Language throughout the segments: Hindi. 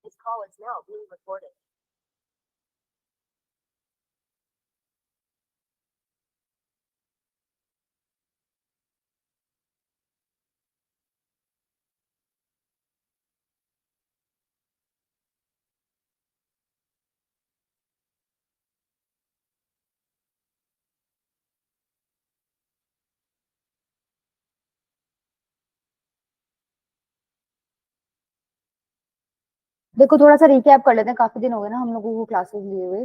This call is now being recorded. देखो थोड़ा सा रिकैप कर लेते हैं, काफी दिन हो गए ना हम लोगों को क्लासेस लिए हुए।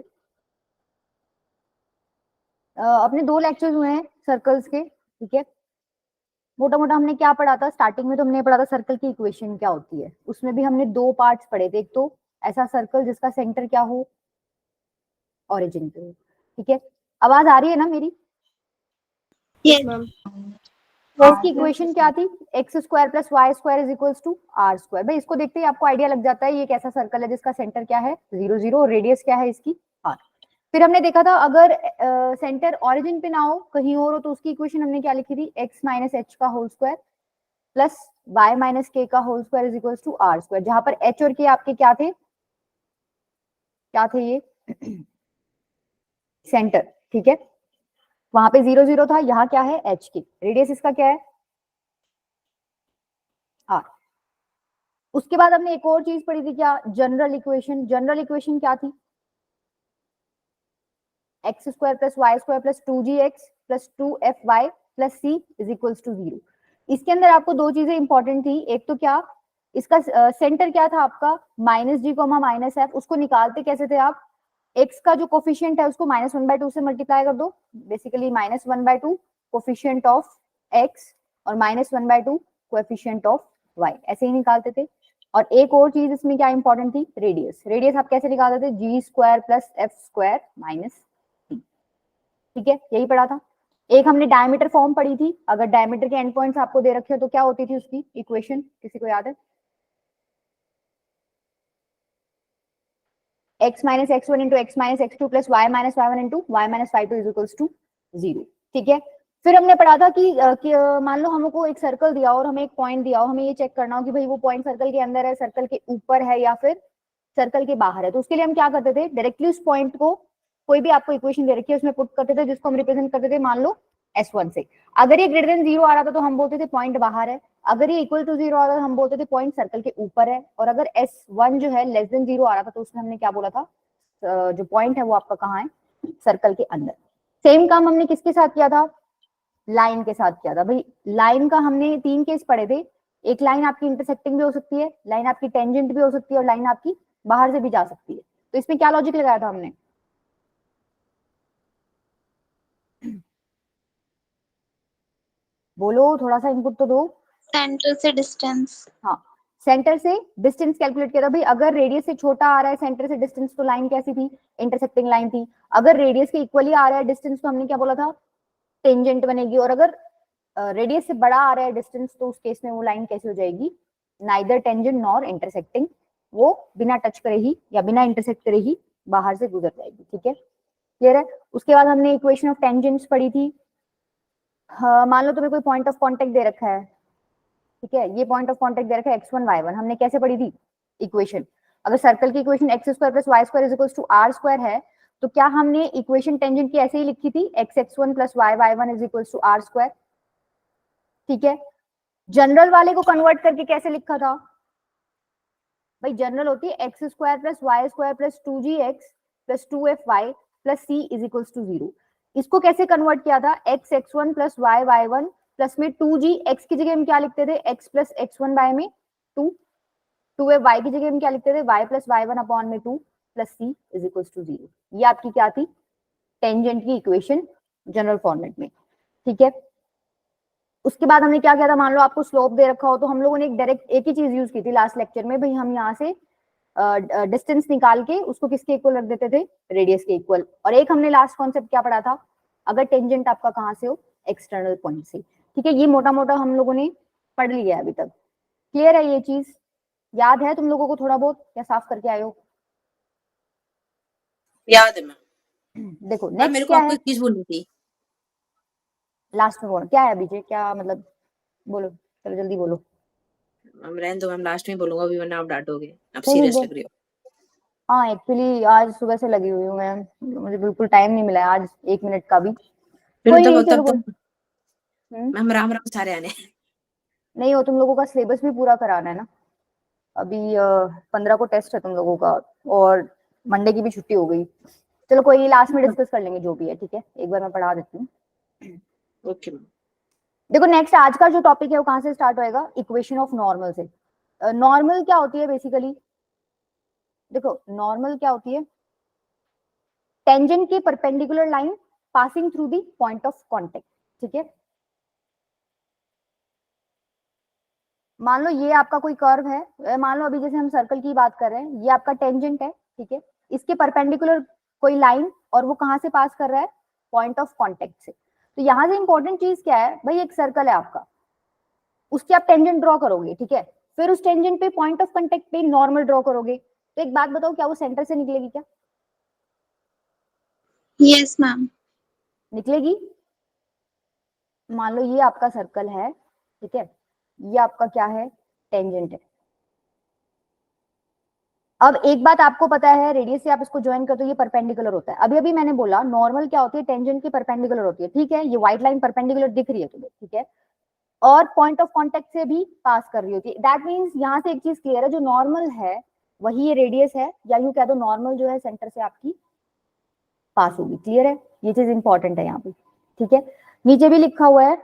अपने 2 लेक्चर्स हुए हैं सर्कल्स के, ठीक है। मोटा मोटा हमने क्या पढ़ा था स्टार्टिंग में, तो हमने पढ़ा था सर्कल की इक्वेशन क्या होती है। उसमें भी हमने 2 पार्ट्स पढ़े थे। एक तो ऐसा सर्कल जिसका सेंटर क्या हो, ओरिजिन पे हो, ठीक है। आवाज आ रही है ना मेरी? Yes ma'am. इसकी इक्वेशन क्या थी, x square plus Y square is equals to r square. भाई इसको देखते ही आपको आइडिया लग जाता है ये एक ऐसा सर्कल है जिसका सेंटर क्या है 0 0 और रेडियस क्या है इसकी आर। फिर हमने देखा था अगर सेंटर ओरिजिन पे ना हो कहीं और हो तो उसकी इक्वेशन हमने क्या लिखी थी, एक्स माइनस एच का whole square plus y minus k का whole square is equals to r square, जहां पर एच और के आपके क्या थे, क्या थे ये सेंटर, ठीक है। वहां पे 0 0 था, यहाँ क्या है एच की, रेडियस इसका क्या है आर। उसके बाद हमने एक और चीज पढ़ी थी क्या, जनरल इक्वेशन। जनरल इक्वेशन क्या थी, x square plus Y square plus 2gx plus 2fy plus c is equals to 0। इसके अंदर आपको 2 चीजें इंपॉर्टेंट थी। एक तो क्या, इसका सेंटर क्या था आपका माइनस जी कोमा माइनस एफ। उसको निकालते कैसे थे आप, एक्स का जो कोफिशियंट है उसको -1/2 से मल्टीप्लाई कर दो, बेसिकली -1/2 कोफिशियंट ऑफ एक्स और -1/2 कोएफिशिएंट ऑफ वाई, ऐसे ही निकालते थे। और एक और चीज इसमें क्या इंपॉर्टेंट थी, रेडियस। रेडियस आप कैसे निकालते थे, G square plus F square minus C, ठीक है, यही पढ़ा था। एक हमने डायमीटर फॉर्म पढ़ी थी, अगर डायमीटर के एंड पॉइंट्स आपको दे रखे हो तो क्या होती थी उसकी इक्वेशन, किसी को याद है? x minus x1 into x minus x2 plus y minus y1 into y minus y2 is equals to 0, ठीक है। फिर हमने पढ़ा था कि मान लो हमको एक सर्कल दिया और हमें एक पॉइंट दिया हो, हमें ये चेक करना हो कि भाई वो पॉइंट सर्कल के अंदर है, सर्कल के ऊपर है या फिर सर्कल के बाहर है। तो उसके लिए हम क्या करते थे, डायरेक्टली उस पॉइंट को, कोई भी आपको इक्वेशन दे रखी है उसमें पुट करते थे, जिसको हम रिप्रेजेंट करते थे मान लो S1 से। अगर ये ग्रेटर देन 0 आ रहा था तो हम बोलते थे पॉइंट बाहर है, अगर ये इक्वल टू 0 आ रहा था हम बोलते थे पॉइंट सर्कल के ऊपर है, और अगर S1 जो है लेस देन 0 आ रहा था तो उसमें हमने क्या बोला था, जो पॉइंट है वो आपका कहाँ है, सर्कल के अंदर। सेम काम हमने किसके साथ किया था, लाइन के साथ किया था। भाई लाइन का हमने 3 केस पढ़े थे, एक लाइन आपकी इंटरसेक्टिंग भी हो सकती है, लाइन आपकी टेंजेंट भी हो सकती है, और लाइन आपकी बाहर से भी जा सकती है। तो इसमें क्या लॉजिक लगाया था हमने, बोलो थोड़ा सा इनपुट तो दो। सेंटर से डिस्टेंस। हाँ, सेंटर से डिस्टेंस कैलकुलेट किया था। भाई अगर रेडियस से छोटा आ रहा है सेंटर से डिस्टेंस तो लाइन कैसी थी, इंटरसेक्टिंग लाइन थी। अगर रेडियस के इक्वली आ रहा है डिस्टेंस तो हमने क्या बोला था, टेंजेंट बनेगी। और अगर रेडियस से बड़ा आ रहा है डिस्टेंस तो उस केस में वो लाइन कैसी हो जाएगी, नाइदर टेंजेंट नॉर इंटरसेक्टिंग, वो बिना टच करे ही या बिना इंटरसेक्ट करे ही बाहर से गुजर जाएगी, ठीक है, क्लियर है। उसके बाद हमने इक्वेशन ऑफ टेंजेंट्स पढ़ी थी। हाँ, मान लो तुम्हें कोई पॉइंट ऑफ कांटेक्ट दे रखा है, ठीक है, ये पॉइंट ऑफ कांटेक्ट दे रखा है x1 y1, हमने कैसे पढ़ी थी इक्वेशन, अगर सर्कल की equation x square plus Y square is equals to r square है तो क्या हमने इक्वेशन टेंजेंट की ऐसे ही लिखी थी, x x1 plus y y1 is equals to r square, ठीक है। जनरल वाले को कन्वर्ट करके कैसे लिखा था, भाई जनरल होती है x square plus Y square plus 2gx plus 2fy plus c is equals to 0। इसको कैसे कन्वर्ट किया था, x x1 plus y y1 plus में 2g, x की जगह हम क्या लिखते थे, x प्लस x1 बाय में 2, 2y की जगह हम क्या लिखते थे, y प्लस y1 अपॉन में 2 plus c is equals to 0। ये आपकी क्या थी, टेंजेंट की इक्वेशन जनरल फॉर्मेट में, ठीक है। उसके बाद हमने क्या किया था, मान लो आपको स्लोप दे रखा हो तो हम लोगों ने एक डायरेक्ट एक ही चीज यूज की थी लास्ट लेक्चर में, भाई हम यहाँ से डिस्टेंस निकाल के उसको किसके इक्वल रख देते थे, रेडियस के इक्वल। और एक हमने लास्ट कॉन्सेप्ट क्या पढ़ा था, अगर टेंजेंट आपका कहाँ से हो, एक्सटर्नल पॉइंट से, ठीक है। ये मोटा मोटा हम लोगों ने पढ़ लिया है अभी तक, क्लियर है ये चीज, याद है तुम लोगों को थोड़ा बहुत, या साफ करके आए हो? याद है मैम। देखो मैम नेक्स्ट मेरे को क्या आपको है, एक चीज बोलनी थी। लास्ट में बोलो क्या है अभी, क्या मतलब बोलो, चलो जल्दी बोलो। मैम रहने दो मैम, लास्ट में बोलूंगा अभी, वरना आप डांटोगे, आप नहीं, नहीं, सीरियस बोल। लग रही हो। हाँ, एक्चुअली आज सुबह से लगी हुई हूँ मैं, मुझे बिल्कुल टाइम नहीं मिला है आज 1 मिनट का भी। फिर कोई नहीं, तब चलो तब बोल। तब हम्म। मैम राम राम सारे आने। नहीं, वो तुम लोगों का सिलेबस भी पूरा कराना है ना। अभी 15 को टेस्ट है तुम लोगों का, और मंडे की भी छुट्टी हो गई। चलो कोई नहीं, लास्ट में डिस्कस कर लेंगे जो भी है, ठीक है, एक बार मैं पढ़ा देती हूँ। Okay ma'am. देखो नेक्स्ट आज का जो टॉपिक है वो कहाँ से स्टार्ट होएगा, इक्वेशन ऑफ नॉर्मल से। नॉर्मल क्या होती है बेसिकली, देखो नॉर्मल क्या होती है, टेंजेंट की perpendicular line passing through the point of contact, ठीक है। मान लो ये आपका कोई कर्व है, मान लो अभी जैसे हम सर्कल की बात कर रहे हैं, ये आपका टेंजेंट है, ठीक है। इसके परपेंडिकुलर कोई लाइन, और वो कहां से पास कर रहा है, पॉइंट ऑफ कांटेक्ट से। तो यहां से इंपॉर्टेंट चीज क्या है भाई, एक सर्कल है आपका, उसकी आप टेंजेंट ड्रॉ करोगे, ठीक है। फिर उस टेंजेंट पे पॉइंट ऑफ कांटेक्ट पे नॉर्मल ड्रॉ करोगे। तो एक बात बताओ, क्या वो सेंटर से निकलेगी क्या, Yes, ma'am. निकलेगी। मान लो ये आपका सर्कल है, ठीक है, ये आपका क्या है, टेंजेंट है। अब एक बात आपको पता है, रेडियस से आप इसको ज्वाइन करते हो, ये परपेंडिकुलर होता है। अभी अभी मैंने बोला नॉर्मल क्या होती है, टेंजेंट की परपेंडिकुलर होती है, ठीक है। ये व्हाइट लाइन परपेंडिकुलर दिख रही है तुम्हें, ठीक है, और पॉइंट ऑफ कांटेक्ट से भी पास कर रही होती है। दैट मींस यहां से एक चीज क्लियर है, जो नॉर्मल है वही ये रेडियस है, या यूं कह दो नॉर्मल जो है सेंटर से आपकी पास होगी। क्लियर है, ये चीज इंपॉर्टेंट है यहाँ पे, ठीक है। नीचे भी लिखा हुआ है,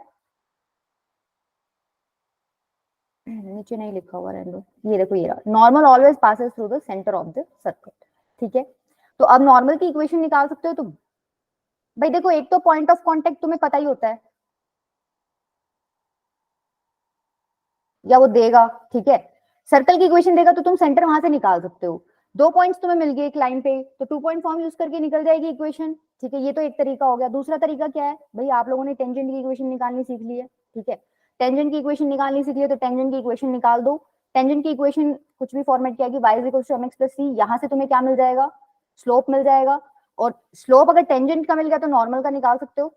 नीचे नहीं लिखा हुआ, रहने दो, ये देखो ये रहा, normal always passes through the centre of the circle, ठीक है। तो अब नॉर्मल की इक्वेशन निकाल सकते हो तुम। भाई देखो, एक तो पॉइंट ऑफ कांटेक्ट तुम्हें पता ही होता है, या वो देगा, ठीक है। सर्कल की इक्वेशन देगा तो तुम सेंटर वहां से निकाल सकते हो। दो पॉइंट्स तुम्हें मिल गए एक लाइन पे, तो 2 पॉइंट फॉर्म यूज करके निकल जाएगी इक्वेशन, ठीक है। ये तो एक तरीका हो गया। दूसरा तरीका क्या है भाई, आप लोगों ने टेंजेंट की इक्वेशन निकालनी सीख ली है, ठीक है। टेंजेंट की इक्वेशन निकालनी सीख ली है, तो टेंजेंट की इक्वेशन निकाल दो। टेंजेंट की इक्वेशन कुछ भी फॉर्मेट किया कि y = mx + c, यहाँ से तुम्हें क्या मिल जाएगा, स्लोप मिल जाएगा। और स्लोप अगर टेंजेंट का मिल गया तो नॉर्मल का निकाल सकते हो।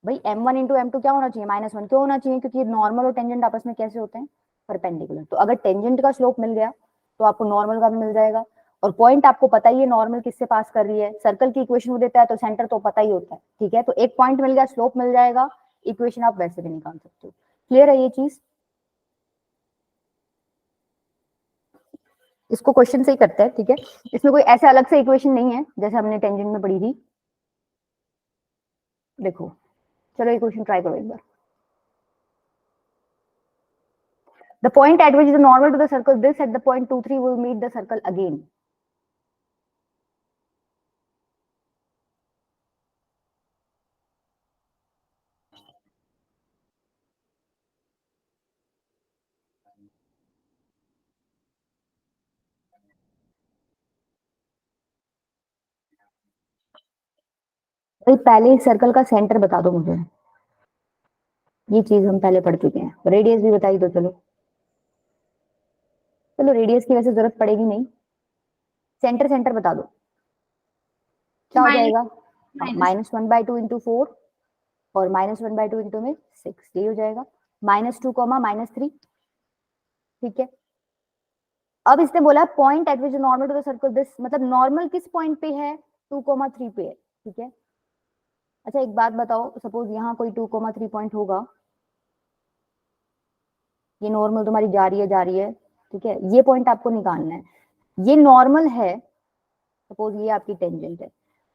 भाई m1 × m2 क्या होना चाहिए, -1 क्यों होना चाहिए, क्योंकि नॉर्मल और टेंजेंट आपस में कैसे होते हैं, परपेंडिकुलर। तो अगर टेंजेंट का स्लोप मिल गया तो आपको नॉर्मल का भी मिल जाएगा। और पॉइंट आपको पता ही है नॉर्मल किससे पास कर रही है, सर्कल की इक्वेशन वो देता है तो सेंटर तो पता ही होता है, ठीक है। तो एक पॉइंट मिल गया, स्लोप मिल जाएगा, इक्वेशन आप वैसे भी निकाल सकते हो। क्लियर है ये चीज, इसको क्वेश्चन से ही करते हैं, ठीक है। इसमें कोई ऐसे अलग से इक्वेशन नहीं है जैसे हमने टेंजेंट में पढ़ी थी। देखो चलो इक्वेशन ट्राई करो एक बार। The point at which the normal to the circle this at the point 2, 3 will meet the circle again. भाई पहले इस सर्कल का सेंटर बता दो मुझे, ये चीज हम पहले पढ़ चुके हैं। रेडियस भी बताई दो, चलो चलो रेडियस की वैसे जरूरत पड़ेगी नहीं, सेंटर सेंटर बता दो। क्या हो Minus. जाएगा, Minus. -1/2 × 4, और -1/2 इंटू में 6, ये हो जाएगा -2, -3, ठीक है। अब इसने बोला point at which normal to the circle this, मतलब नॉर्मल किस पॉइंट पे है, 2, 3 पे है, ठीक है। अच्छा एक बात बताओ, सपोज यहाँ कोई 2, 3 पॉइंट होगा, ये नॉर्मल तुम्हारी जा रही है, ठीक है। ये पॉइंट आपको निकालना है, ये नॉर्मल है, सपोज ये आपकी टेंजेंट है।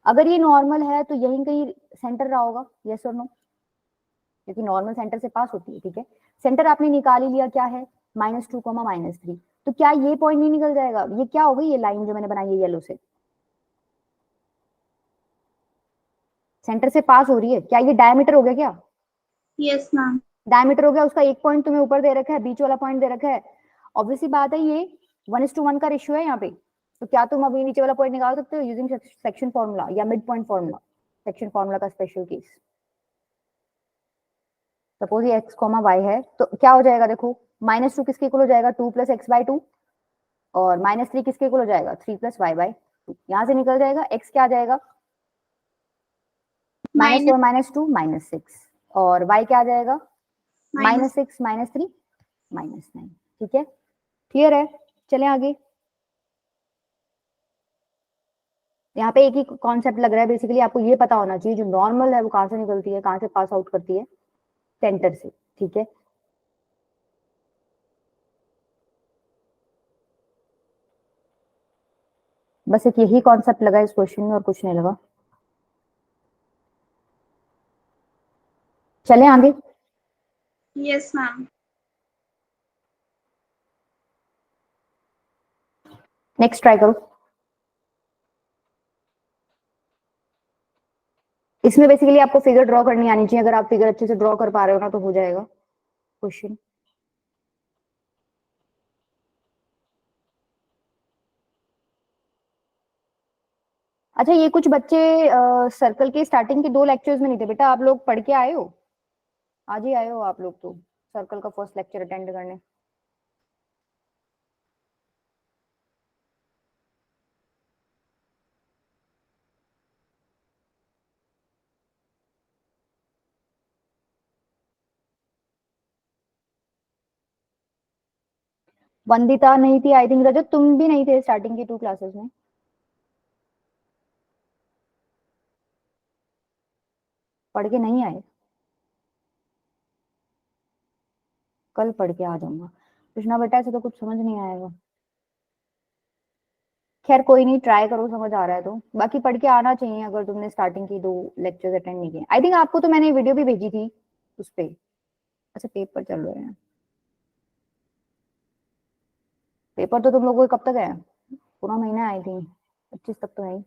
अगर ये नॉर्मल है तो यहीं कहीं सेंटर रहा होगा, यस और नो, क्योंकि नॉर्मल सेंटर से पास होती है, ठीक है। सेंटर आपने निकाल ही लिया, क्या है, -2, -3। तो क्या ये पॉइंट नहीं निकल जाएगा, ये क्या हो गई, ये लाइन जो मैंने बनाई है येलो से, सेंटर से पास हो रही है, क्या ये डायमीटर हो गया क्या, Yes, ma'am. डायमीटर हो गया। उसका एक पॉइंट तुम्हें ऊपर दे रखा है, बीच वाला पॉइंट दे रखा है। ऑब्वियसली बात है ये 1:1 का रेशियो है यहाँ पे। तो क्या तुम अभी नीचे वाला पॉइंट निकाल सकते हो यूजिंग सेक्शन फॉर्मूला या mid point formula, section formula का स्पेशल केस। सपोज ये x, y है, तो क्या हो जाएगा, देखो -2 किसके इक्वल हो जाएगा, 2 + x/2, और -3 किसके इक्वल हो जाएगा, 3 + y/2। यहाँ से निकल जाएगा x क्या आ जाएगा, Minus. -4 -2 -6, और y क्या आ जाएगा, Minus. -6 -3, -9। ठीक है, क्लियर है? चलें आगे। यहाँ पे एक ही कॉन्सेप्ट लग रहा है, बेसिकली आपको ये पता होना चाहिए जो नॉर्मल है वो कहाँ से निकलती है, कहाँ से पास आउट करती है, सेंटर से। ठीक है, बस एक यही कॉन्सेप्ट लगा इस क्वेश्चन में और कुछ नहीं लगा। चलें आगे। Yes, ma'am. नेक्स्ट ट्राई करो। इसमें बेसिकली आपको फिगर ड्रॉ करनी आनी चाहिए। अगर आप फिगर अच्छे से ड्रॉ कर पा रहे हो ना तो हो जाएगा क्वेश्चन। अच्छा, ये कुछ बच्चे सर्कल के स्टार्टिंग के 2 लेक्चर्स में नहीं थे बेटा, आप लोग पढ़ के आए हो? आज ही आए हो आप लोग तो सर्कल का फर्स्ट लेक्चर अटेंड करने। वंदिता नहीं थी, आई थिंक रजत तुम भी नहीं थे स्टार्टिंग की 2 क्लासेस में। पढ़ के नहीं आए? कल पढ़ के आ जाऊंगा। कृष्णा बेटा ऐसे तो कुछ समझ नहीं आएगा। खैर कोई नहीं, ट्राई करो, समझ आ रहा है तो। बाकी पढ़ के आना चाहिए अगर तुमने स्टार्टिंग की 2 लेक्चर्स अटेंड नहीं किए। आई थिंक आपको तो मैंने वीडियो भी भेजी थी उस पे। अच्छा, पेपर चल रहे हैं। पेपर तो तुम लोगों को कब तक है? पूरा महीना आई थिंक 25 तक तो है ही।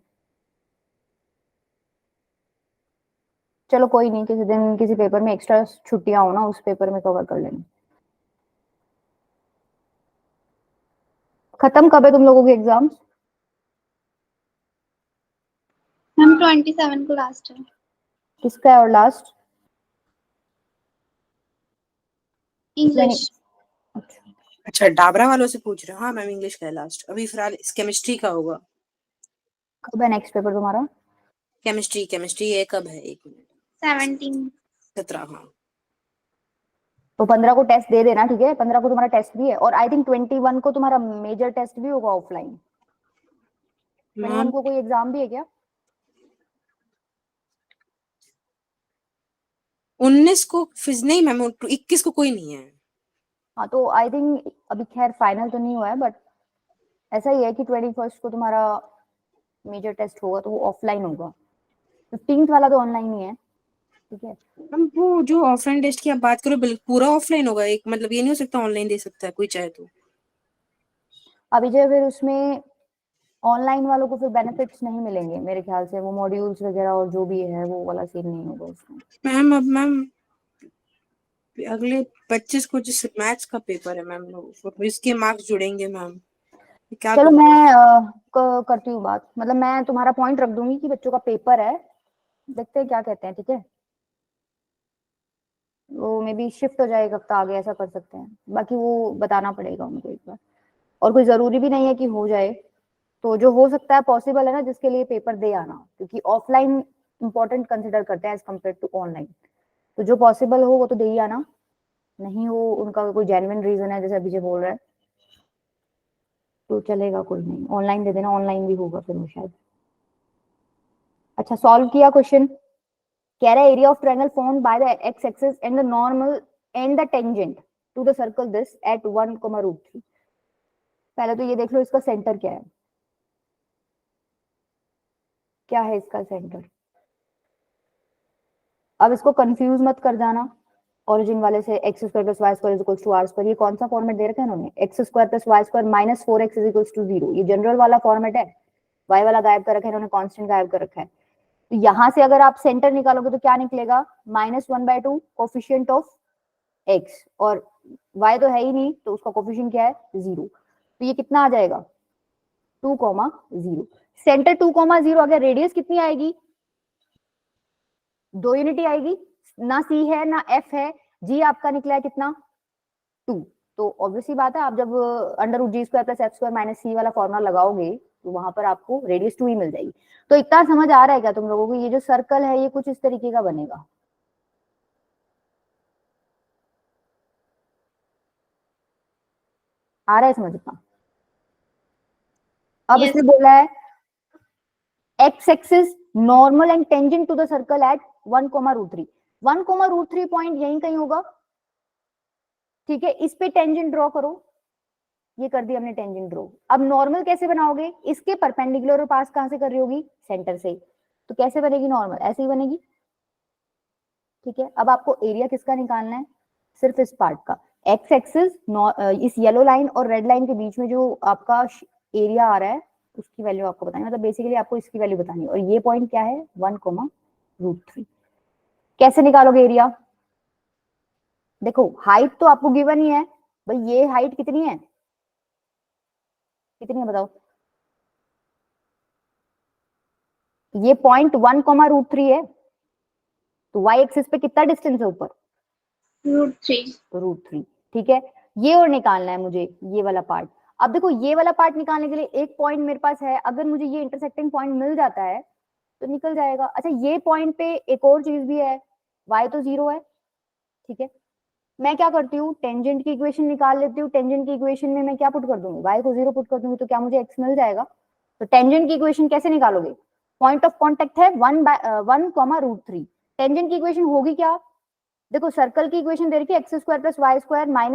चलो कोई नहीं, किसी दिन किसी पेपर में एक्स्ट्रा छुट्टियां हो ना, उस पेपर में कवर कर लेंगे। खत्म कब है तुम लोगों के एग्जाम्स? Ma'am, 27 को last है। किसका है और लास्ट? English। अच्छा, अच्छा, डाबरा वालों से पूछ रहे हो? हाँ मैम, इंग्लिश का है लास्ट। अभी फिलहाल केमिस्ट्री का होगा। कब है नेक्स्ट पेपर तुम्हारा? केमिस्ट्री केमिस्ट्री ये कब है? 1 मिनट। 17। 17, हाँ। तो 15 को टेस्ट दे देना, ठीक है? 15 को तुम्हारा टेस्ट भी है और आई थिंक 21 को तुम्हारा मेजर टेस्ट भी होगा ऑफलाइन। 21 मैम को कोई एग्जाम भी है क्या? 19 को फिज नहीं मैम, 21 को कोई नहीं है। हाँ तो आई थिंक अभी खैर फाइनल तो नहीं हुआ है, बट ऐसा ही है कि 21 को तुम्हारा मेजर टेस्ट होगा तो वो ऑफलाइन होगा। 15th वाला तो ऑनलाइन ही है, ठीक है? मैम वो जो ऑफलाइन टेस्ट की आप बात करो, बिल्कुल पूरा ऑफलाइन होगा। एक मतलब ये नहीं हो सकता ऑनलाइन दे सकता है कोई चाहे तो। अभी जो फिर उसमें ऑनलाइन वालों को फिर बेनिफिट्स नहीं मिलेंगे मेरे ख्याल से, वो मॉड्यूल्स वगैरह और जो भी है वो वाला सीन नहीं होगा उसमें। मैम अब मैम अगले 25 को जिस मैथ्स का पेपर है मैम, इसके मार्क्स जुड़ेंगे मैम, क्या चलो करूँ? मैं करती हूँ बात, मतलब मैं तुम्हारा पॉइंट रख दूंगी कि बच्चों का पेपर है, देखते हैं क्या कहते हैं, ठीक है? वो मे बी शिफ्ट हो जाए एक हफ्ता आगे, ऐसा कर सकते हैं। बाकी वो बताना पड़ेगा उनको एक बार। और कोई जरूरी भी नहीं है कि हो जाए, तो जो हो सकता है पॉसिबल है ना, जिसके लिए पेपर दे आना, क्योंकि ऑफलाइन इंपॉर्टेंट कंसिडर करते हैं एज कम्पेयर टू ऑनलाइन। तो जो पॉसिबल हो वो तो दे ही आना, नहीं हो उनका कोई जेन्युइन रीजन है जैसे अभी बोल रहा है तो चलेगा, कोई नहीं, ऑनलाइन दे देना, ऑनलाइन भी होगा फिर वो शायद। अच्छा, सॉल्व किया क्वेश्चन। कह रहा है area of triangle formed by the x axis and the normal and the tangent to the circle this at 1, √3। पहले तो ये देख लो इसका सेंटर क्या है, क्या है इसका सेंटर। अब इसको कंफ्यूज मत कर जाना ओरिजिन वाले से, x square plus Y square is equal to r square. ये कौन सा फॉर्मेट दे रखा है इन्होंने? X square plus Y square minus 4x is equal to 0। ये जनरल वाला फॉर्मेट है, वाई वाला गायब कर रखा है इन्होंने, कांस्टेंट गायब कर रखा है। तो यहाँ से अगर आप सेंटर निकालोगे तो क्या निकलेगा? -1/2 कोफिशिएंट ऑफ एक्स, और y तो है ही नहीं तो उसका कोफिशिएंट क्या है? 0। तो ये कितना आ जाएगा? 2,0। सेंटर 2,0, अगर रेडियस कितनी आएगी? 2 यूनिट आएगी ना, c है ना f है, g आपका निकला है कितना? 2। तो ऑब्वियसली बात है, आप जब √g² plus f² minus c वाला फॉर्मूला लगाओगे तो वहां पर आपको रेडियस 2 ही मिल जाएगी। तो इतना समझ आ रहा है क्या तुम लोगों को? ये जो सर्कल है ये कुछ इस तरीके का बनेगा। आ रहा है समझ इतना? अब Yes. इसने बोला है x axis normal and tangent to the circle at 1,√3 1,√3 point यहीं कहीं होगा, ठीक है। इस पे टेंजेंट ड्रॉ करो, ये कर दिया हमने टेंजेंट ड्रॉ। अब नॉर्मल कैसे बनाओगे, इसके परपेंडिकुलर पास कहां से कर रही होगी, सेंटर से, तो कैसे बनेगी नॉर्मल, ऐसे ही बनेगी, ठीक है। अब आपको एरिया किसका निकालना है, सिर्फ इस पार्ट का। एक्स एक्सिस इस येलो लाइन और रेड लाइन के बीच में जो आपका एरिया आ रहा है उसकी वैल्यू आपको बतानी, मतलब बेसिकली आपको इसकी वैल्यू बतानी है। और ये पॉइंट क्या है, 1,√3। कैसे निकालोगे एरिया, देखो हाइट तो आपको गिवन ही है भाई, ये हाइट कितनी है, कितनी है बताओ, ये पॉइंट 1,√3 है, तो y एक्सिस पे कितना डिस्टेंस है ऊपर, √3. √3, ठीक है। ये और निकालना है मुझे, ये वाला पार्ट। अब देखो ये वाला पार्ट निकालने के लिए एक पॉइंट मेरे पास है, अगर मुझे ये इंटरसेक्टिंग पॉइंट मिल जाता है तो निकल जाएगा। अच्छा ये पॉइंट पे एक और चीज भी है, y तो 0 है, ठीक है। मैं क्या करती हूँ, टेंजेंट की इक्वेशन निकाल लेती हूँ। टेंजेंट की इक्वेशन में मैं क्या पुट कर दूंगी, y को 0 पुट कर दूंगी, तो क्या मुझे x मिल जाएगा। तो टेंजेंट की इक्वेशन कैसे निकालोगे, पॉइंट ऑफ कांटेक्ट है 1,√3, टेंजेंट की इक्वेशन होगी क्या, देखो सर्कल की इक्वेशन दे रखी है x² + y²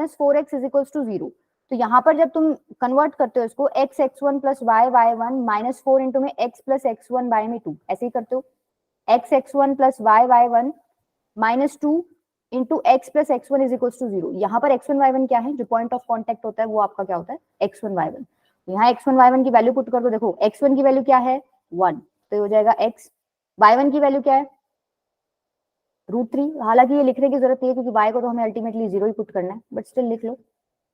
- 4x = 0। तो यहाँ पर जब तुम कन्वर्ट करते हो इसको x x1 + y y1 - 4 into में x + x1 y में 2, ऐसे ही करते हो, x x1 + y y1 - 2 into x + x1 = 0। यहाँ पर x1 y1 क्या है, जो पॉइंट ऑफ कॉन्टेक्ट होता है वो आपका क्या होता है, x1 y1। यहाँ x1 y1 की वैल्यू पुट कर दो, देखो x1 की वैल्यू क्या है 1, तो ये हो जाएगा x, y1 की वैल्यू क्या है √3। हालांकि ये लिखने की जरूरत नहीं है क्योंकि y को तो हमें अल्टीमेटली 0 ही पुट करना है, बट स्टिल लिख लो,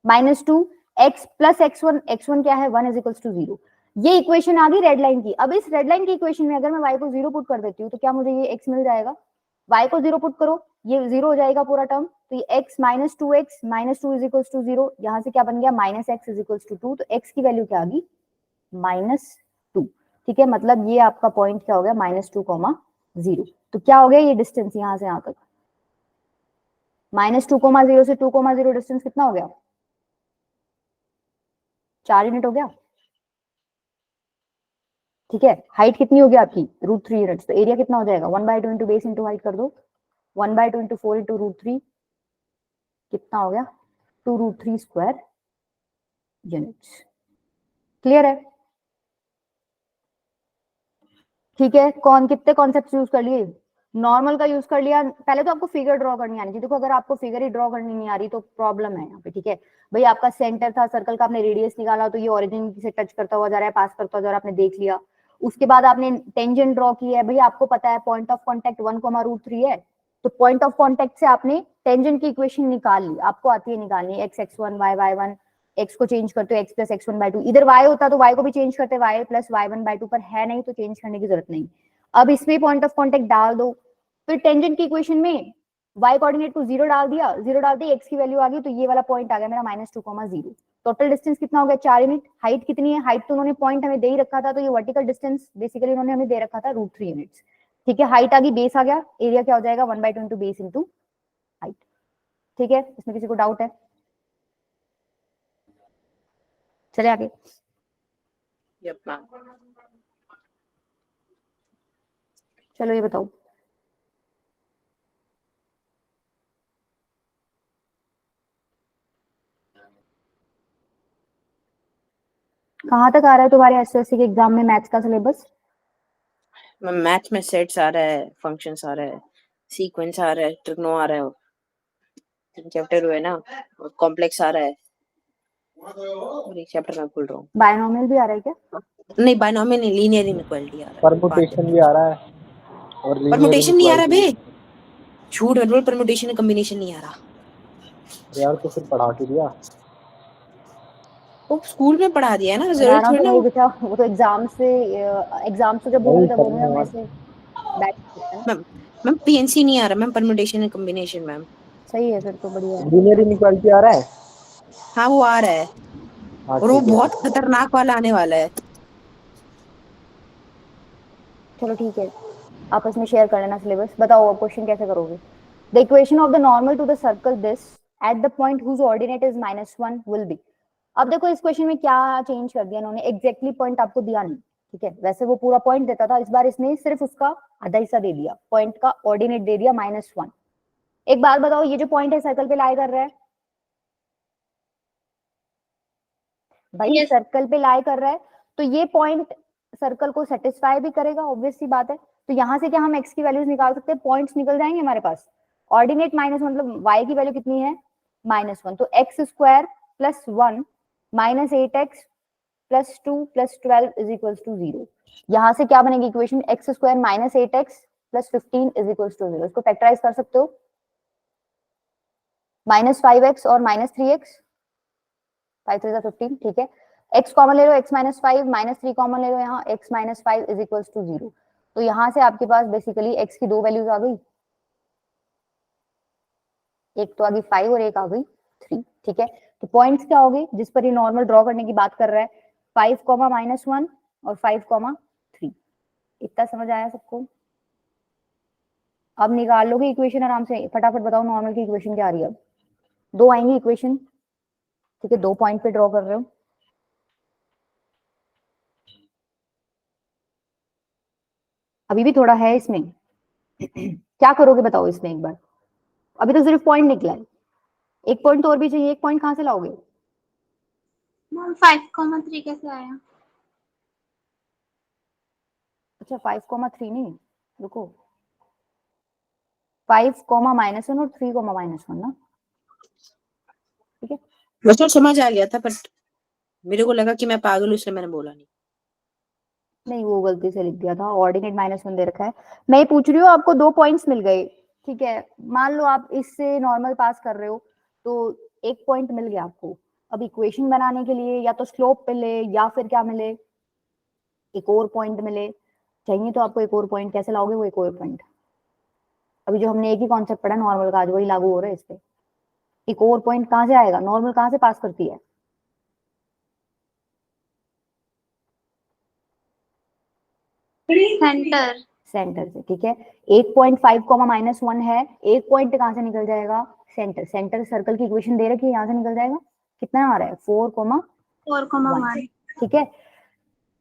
-2 x + x1, x1 क्या है 1 = 0। ये इक्वेशन आ गई रेड लाइन की। अब इस रेड लाइन की इक्वेशन में अगर मैं y को 0 पुट कर देती हूँ तो क्या मुझे ये x मिल जाएगा, y को 0 पुट करो, ये 0 हो जाएगा पूरा टर्म, तो ये x - 2x - 2 = 0, यहाँ से क्या बन गया -x = 2, तो x की वैल्यू क्या आ गई -2, ठीक है। मतलब ये आपका पॉइंट क्या हो गया -2, 0। तो क्या हो गया ये डिस्टेंस यहाँ से यहाँ तक, -2, 0 से 2, 0 डिस्टेंस कितना हो गया, 4 यूनिट हो गया, ठीक है। हाइट कितनी होगी आपकी √3 यूनिट्स, तो एरिया कितना हो जाएगा 1/2 इंटू बेस इंटू हाइट कर दो, 1/2 इंटू 4 इंटू √3 कितना हो गया 2√3 स्क्वायर यूनिट्स। क्लियर है, ठीक है। कौन कितने कॉन्सेप्ट यूज कर लिए, नॉर्मल का यूज कर लिया। पहले तो आपको फिगर ड्रॉ करनी आनी चाहिए, देखो अगर आपको फिगर ही ड्रॉ करनी नहीं आ रही तो प्रॉब्लम है यहाँ पे, ठीक है। भाई आपका सेंटर था सर्कल का, आपने रेडियस निकाला तो ये ओरिजिन से टच करता हुआ जा रहा है, पास करता हुआ जा रहा है, आपने देख लिया। उसके बाद आपने टेंजेंट ड्रॉ की है, भाई आपको पता है पॉइंट ऑफ कॉन्टेक्ट 1,√3 है, तो पॉइंट ऑफ कॉन्टेक्ट से आपने टेंजेंट की इक्वेशन निकाल ली, आपको आती है निकालनी, x x1 y y1, x को चेंज करते हो x + x1/2, इधर y होता तो y को भी चेंज करते y + y1/2, पर है नहीं तो चेंज करने की जरूरत नहीं। अब इसमें पॉइंट ऑफ कांटेक्ट डाल दो, फिर टेंजेंट की इक्वेशन में y कोऑर्डिनेट को 0 डाल दिया, 0 डालते ही x की वैल्यू आ गई, तो ये वाला पॉइंट आ गया मेरा -2, 0। टोटल डिस्टेंस कितना हो गया 4 यूनिट। हाइट कितनी है, हाइट तो उन्होंने पॉइंट हमें दे ही रखा था, तो ये वर्टिकल डिस्टेंस बेसिकली उन्होंने हमें दे रखा था √3 यूनिट्स, ठीक है। हाइट आ गई, बेस आ गया, एरिया क्या हो जाएगा 1/2 इंटू बेस इंटू हाइट, ठीक है। इसमें किसी को डाउट है, चले आगे। Yup ma'am. चलो ये बताओ, कहाँ तक आ रहा है तुम्हारे एसएससी के एग्जाम में मैथ्स का सिलेबस। मैम मैथ में सेट्स आ रहा है, फंक्शंस आ रहा है, सीक्वेंस आ रहा है, ट्रिग्नो आ रहा है, 3 चैप्टर हुए ना, और कॉम्प्लेक्स आ रहा है, और एक चैप्टर मैं भूल रहा हूँ। बायनोमियल भी आ रहा है क्या, नहीं बायनोमियल नहीं, लीनियर इनइक्वालिटी आ रहा है, 5 परमुटेशन चैप्टर। भी आ रहा है और लीनियर परमुटेशन नहीं आ रहा बे, इनइक्वालिटी। झूठ मत बोल, परमुटेशन कॉम्बिनेशन नहीं आ रहा यार तो फिर पढ़ा के दिया, वो स्कूल में पढ़ा दिया है ना, जरूरत पढ़ाना थोड़ी तो ना नहीं वो। बेटा, वो तो एग्जाम से, एग्जाम से जब वही होंगे तब होंगे, करना हम यार। ऐसे बैठ सकते हैं ना। मैम मैम पीएनसी नहीं आ रहा ma'am, permutation and combination ma'am. सही है, फिर तो बढ़िया है। लीनियर इनइक्वालिटी आ रहा है। हाँ वो आ रहा है, हाँ और वो ठीक है बहुत फिर। खतरनाक वाला आने वाला है। चलो ठीक है, आपस में शेयर कर लेना सिलेबस। बताओ अब क्वेश्चन कैसे करोगे। The equation of the normal to the circle this at the point whose ordinate is -1 will be. अब देखो इस क्वेश्चन में क्या चेंज कर दिया इन्होंने, एग्जैक्टली पॉइंट आपको दिया नहीं, ठीक है, वैसे वो पूरा पॉइंट देता था, इस बार इसने सिर्फ उसका आधा हिस्सा दे दिया, पॉइंट का ऑर्डिनेट दे दिया -1। एक बात बताओ, ये जो पॉइंट है सर्कल पे लाई कर रहा है भाई, Yes. सर्कल पे लाई कर रहा है, तो ये पॉइंट सर्कल को सेटिस्फाई भी करेगा, ऑब्वियस सी बात है। तो यहाँ से क्या हम x की वैल्यूज निकाल सकते हैं, पॉइंट्स निकल जाएंगे हमारे पास। ऑर्डिनेट -1 मतलब y की वैल्यू कितनी है, -1, तो x square plus 1 minus 8x plus 2 plus 12 is equal to 0। यहाँ से क्या बनेगी equation, x square minus 8x plus 15 is equal to 0। इसको फैक्टराइज कर सकते हो, -5x और -3x, 5 3 15, ठीक है। x कॉमन ले लो, x -5 -3 कॉमन ले लो, यहाँ x -5 इज इक्वल टू 0। तो यहाँ से आपके पास बेसिकली x की दो वैल्यूज आ गई, एक तो आ गई 5 और एक आ गई 3, ठीक है। तो पॉइंट्स क्या हो गए जिस पर ये नॉर्मल ड्रॉ करने की बात कर रहा है, 5, -1 और 5, 3। इतना समझ आया सबको? अब निकाल लोगे इक्वेशन आराम से, फटाफट बताओ नॉर्मल की इक्वेशन क्या आ रही है। अब दो आएंगी इक्वेशन, ठीक है, दो पॉइंट पे ड्रॉ कर रहे हो। अभी भी थोड़ा है इसमें क्या करोगे बताओ इसमें एक बार, अभी तो सिर्फ पॉइंट निकला है, एक पॉइंट तो और भी चाहिए, एक पॉइंट कहाँ से लाओगे? मैम 5,3 कैसे आया? अच्छा 5,3 नहीं, रुको, 5, -1 और 3, -1 ना, ठीक है। वैसे तो समझ आ गया था, बट मेरे को लगा कि मैं पागल हूँ इसलिए मैंने बोला नहीं। नहीं वो गलती से लिख दिया था, ऑर्डिनेट -1 दे रखा है। मैं ये पूछ रही हूँ, आपको दो पॉइंट्स मिल गए, ठीक है, मान लो आप इससे नॉर्मल पास कर रहे हो, तो एक पॉइंट मिल गया आपको। अब इक्वेशन बनाने के लिए या तो स्लोप मिले या फिर क्या मिले, एक और पॉइंट मिले, चाहिए तो आपको एक और पॉइंट, कैसे लाओगे वो एक और पॉइंट? अभी जो हमने एक ही कॉन्सेप्ट पढ़ा नॉर्मल का, आज वही लागू हो रहा है इस पे। एक और पॉइंट कहाँ से आएगा, नॉर्मल कहाँ से पास करती है? सेंटर। सेंटर से, ठीक है। 8.5 -1 है, एक पॉइंट कहाँ से निकल जाएगा, सेंटर। सेंटर सर्कल की इक्वेशन दे रखी है, यहाँ से निकल जाएगा, कितना आ रहा है 4, 4,1। ठीक है।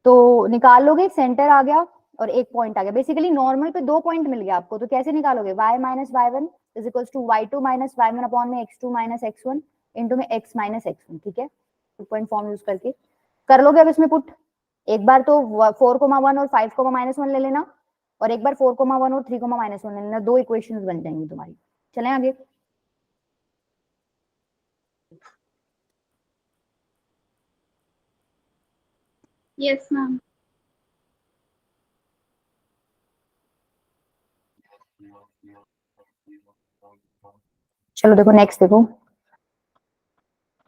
तो निकाल लोगे, सेंटर आ गया और एक पॉइंट आ गया, बेसिकली नॉर्मल पे दो पॉइंट मिल गया आपको, तो कैसे निकालोगे, y -y1 is equals to y2 -y1 upon में x2 -x1 इनटू में x -x1, ठीक है, टू पॉइंट फॉर्म यूज करके कर लोगे। अब इसमें पुट, एक बार तो 4,1 और 5, -1 ले लेना, और एक बार 4,1 और 3, -1 ले लेना, दो इक्वेशंस बन जाएंगी तुम्हारी। चलें आगे। Yes ma'am. चलो देखो नेक्स्ट देखो,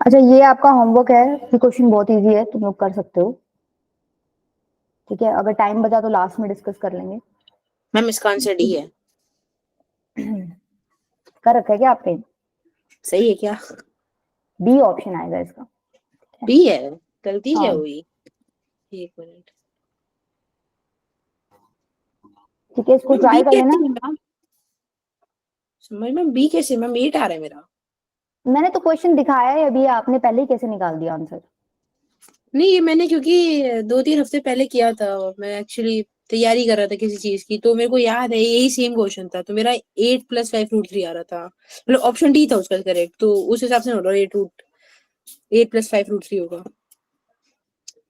अच्छा ये आपका होमवर्क है, ये क्वेश्चन बहुत इजी है, तुम लोग कर सकते हो, ठीक है। अगर टाइम बचा तो लास्ट में डिस्कस कर लेंगे। मैम इसका आंसर डी है। कर रखा है क्या आपने? सही है क्या? बी ऑप्शन आएगा इसका, डी है, गलती क्या हाँ हुई? एक मिनट, ठीक है, इसको मैम बी ट्राई कर कैसे लेना। है मैम? समझ में बी कैसे मैम, 8 आ रहा है मेरा। मैंने तो क्वेश्चन दिखाया है अभी, आपने पहले ही कैसे निकाल दिया आंसर? नहीं ये मैंने क्योंकि 2-3 हफ्ते पहले किया था, मैं एक्चुअली तैयारी कर रहा था किसी चीज की, तो मेरे को याद है यही सेम क्वेश्चन था, तो मेरा 8 + 5√3 आ रहा था, मतलब ऑप्शन डी था उसका करेक्ट, तो उस हिसाब से 8 + 5√3 होगा।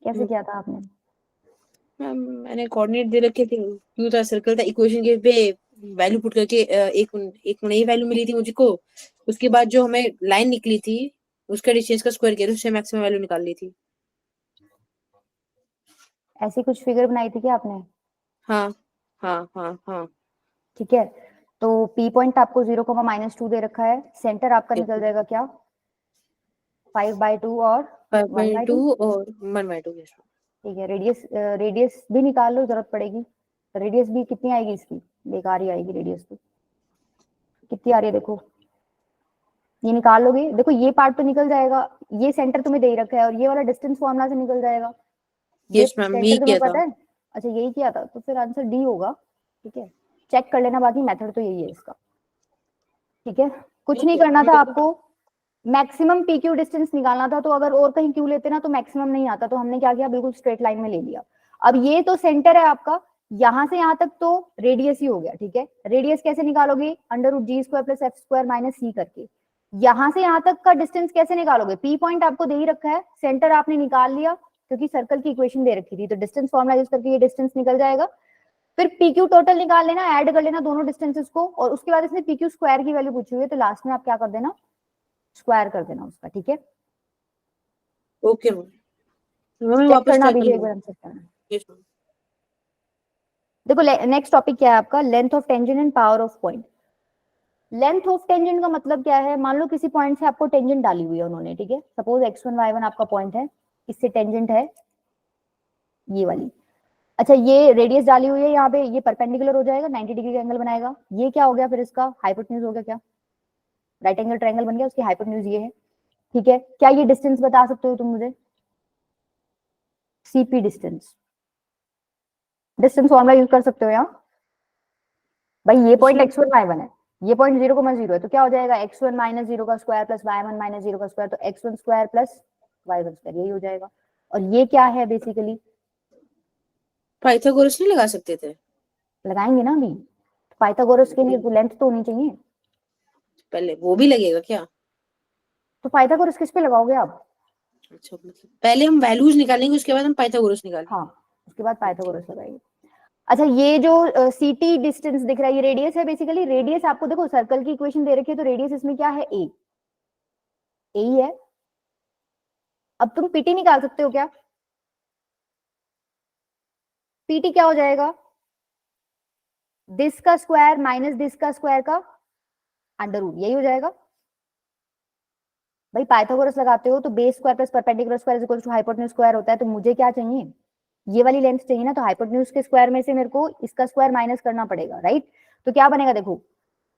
कैसे किया था आपने? मैम मैंने कोऑर्डिनेट दे रखे थे, क्यों था, सर्कल था, इक्वेशन के पे वैल्यू पुट करके एक नई वैल्यू मिली थी मुझको, उसके बाद जो हमें लाइन निकली थी उसका डिस्टेंस का स्क्वायर किया, उससे मैक्सिमम वैल्यू निकाल ली थी। ऐसी कुछ फिगर बनाई थी क्या आपने? हाँ हाँ हाँ हाँ। ठीक है, तो पी पॉइंट आपको 0, -2 दे रखा है, सेंटर आपका निकल जाएगा क्या, 5/2 और 1/2, 5/2 और 1/2। ठीक है। रेडियस, रेडियस भी निकाल लो, जरूरत पड़ेगी। रेडियस भी कितनी आएगी इसकी, बेकार ही आएगी रेडियस, तो कितनी आ रही है देखो, ये निकाल लोगे, देखो ये पार्ट तो निकल जाएगा, ये सेंटर तुम्हें दे ही रखा है, और ये वाला डिस्टेंस फॉर्मूला से निकल जाएगा, ये यस मैम यही सेंटर तुम्हें किया पता था। है। अच्छा यही किया था, तो फिर आंसर डी होगा, ठीक है। चेक कर लेना, बाकी मेथड तो यही है इसका, ठीक है। कुछ नहीं करना था आपको, मैक्सिमम पी क्यू डिस्टेंस निकालना था, तो अगर और कहीं क्यू लेते ना तो मैक्सिमम नहीं आता, तो हमने क्या किया, बिल्कुल स्ट्रेट लाइन में ले लिया। अब ये तो सेंटर है आपका, यहां से यहां तक तो रेडियस ही हो गया, ठीक है। रेडियस कैसे निकालोगे, under root G square plus F square minus C करके। यहां से यहां तक का डिस्टेंस कैसे निकालोगे, पी पॉइंट आपको दे ही रखा है, सेंटर आपने निकाल लिया, क्योंकि सर्कल की इक्वेशन दे रखी थी, तो डिस्टेंस फॉर्मुला यूज करके ये डिस्टेंस निकल जाएगा। फिर पी क्यू टोटल निकाल लेना, ऐड कर लेना दोनों डिस्टेंसेस को, और उसके बाद इसने पी क्यू स्क्वायर की वैल्यू पूछी हुई है, तो लास्ट में आप क्या कर देना, स्क्वायर कर देना उसका, ठीक है। ओके मैं चेक वापस करना ट्राई अभी कर भी एक बार लूंगा। हम चेक करना। Yes, ma'am. देखो नेक्स्ट टॉपिक क्या है आपका, length of tangent and power of point. Length of tangent का मतलब क्या है, मान लो किसी पॉइंट से आपको टेंजेंट डाली हुई है उन्होंने, ठीक है, सपोज x1 y1 आपका पॉइंट है, इससे टेंजेंट है ये वाली। अच्छा ये रेडियस डाली हुई है यहाँ पे, ये परपेंडिकुलर हो जाएगा, 90 डिग्री का एंगल बनाएगा, ये क्या हो गया फिर, इसका हाइपोटेन्यूज हो गया, क्या राइट एंगल ट्रायंगल बन गया, उसकी हाइपोटेन्यूज ये है, ठीक है। क्या ये डिस्टेंस बता सकते हो तुम मुझे, CP distance, distance formula use कर सकते हो यहाँ। भाई ये पॉइंट उसमें x1 y1 है, ये पॉइंट 0,0 है, तो क्या हो जाएगा, x1 माइनस 0 का स्क्वायर प्लस y1 माइनस 0 का स्क्वायर, तो x1 square plus y1 square, यही हो जाएगा। और ये क्या है बेसिकली, पाइथागोरस नहीं लगा सकते थे? लगाएंगे ना अभी, पाइथागोरस के लिए लेंथ तो होनी चाहिए, पहले वो भी लगेगा क्या? तो पाइथागोरस किस पे लगाओगे आप, अच्छा मतलब पहले हम वैल्यूज निकालेंगे उसके बाद हम पाइथागोरस निकालेंगे। हाँ उसके बाद ओके। पाइथागोरस लगाएंगे। अच्छा ये जो सीटी डिस्टेंस दिख रहा है, ये रेडियस है बेसिकली, रेडियस आपको देखो सर्कल की इक्वेशन दे रखी है, तो रेडियस इसमें क्या है, ए ही है। अब तुम पीटी निकाल सकते हो क्या, पीटी क्या हो जाएगा, दिस का स्क्वायर माइनस दिस का स्क्वायर का अंडर रूट, यही हो जाएगा। भाई पाइथागोरस लगाते हो तो base square plus perpendicular square is equal to hypotenuse square होता है, तो मुझे क्या चाहिए, ये वाली लेंथ चाहिए ना, तो हाइपोटेन्यूज के स्क्वायर में से मेरे को इसका स्क्वायर माइनस करना पड़ेगा, राइट। तो क्या बनेगा देखो,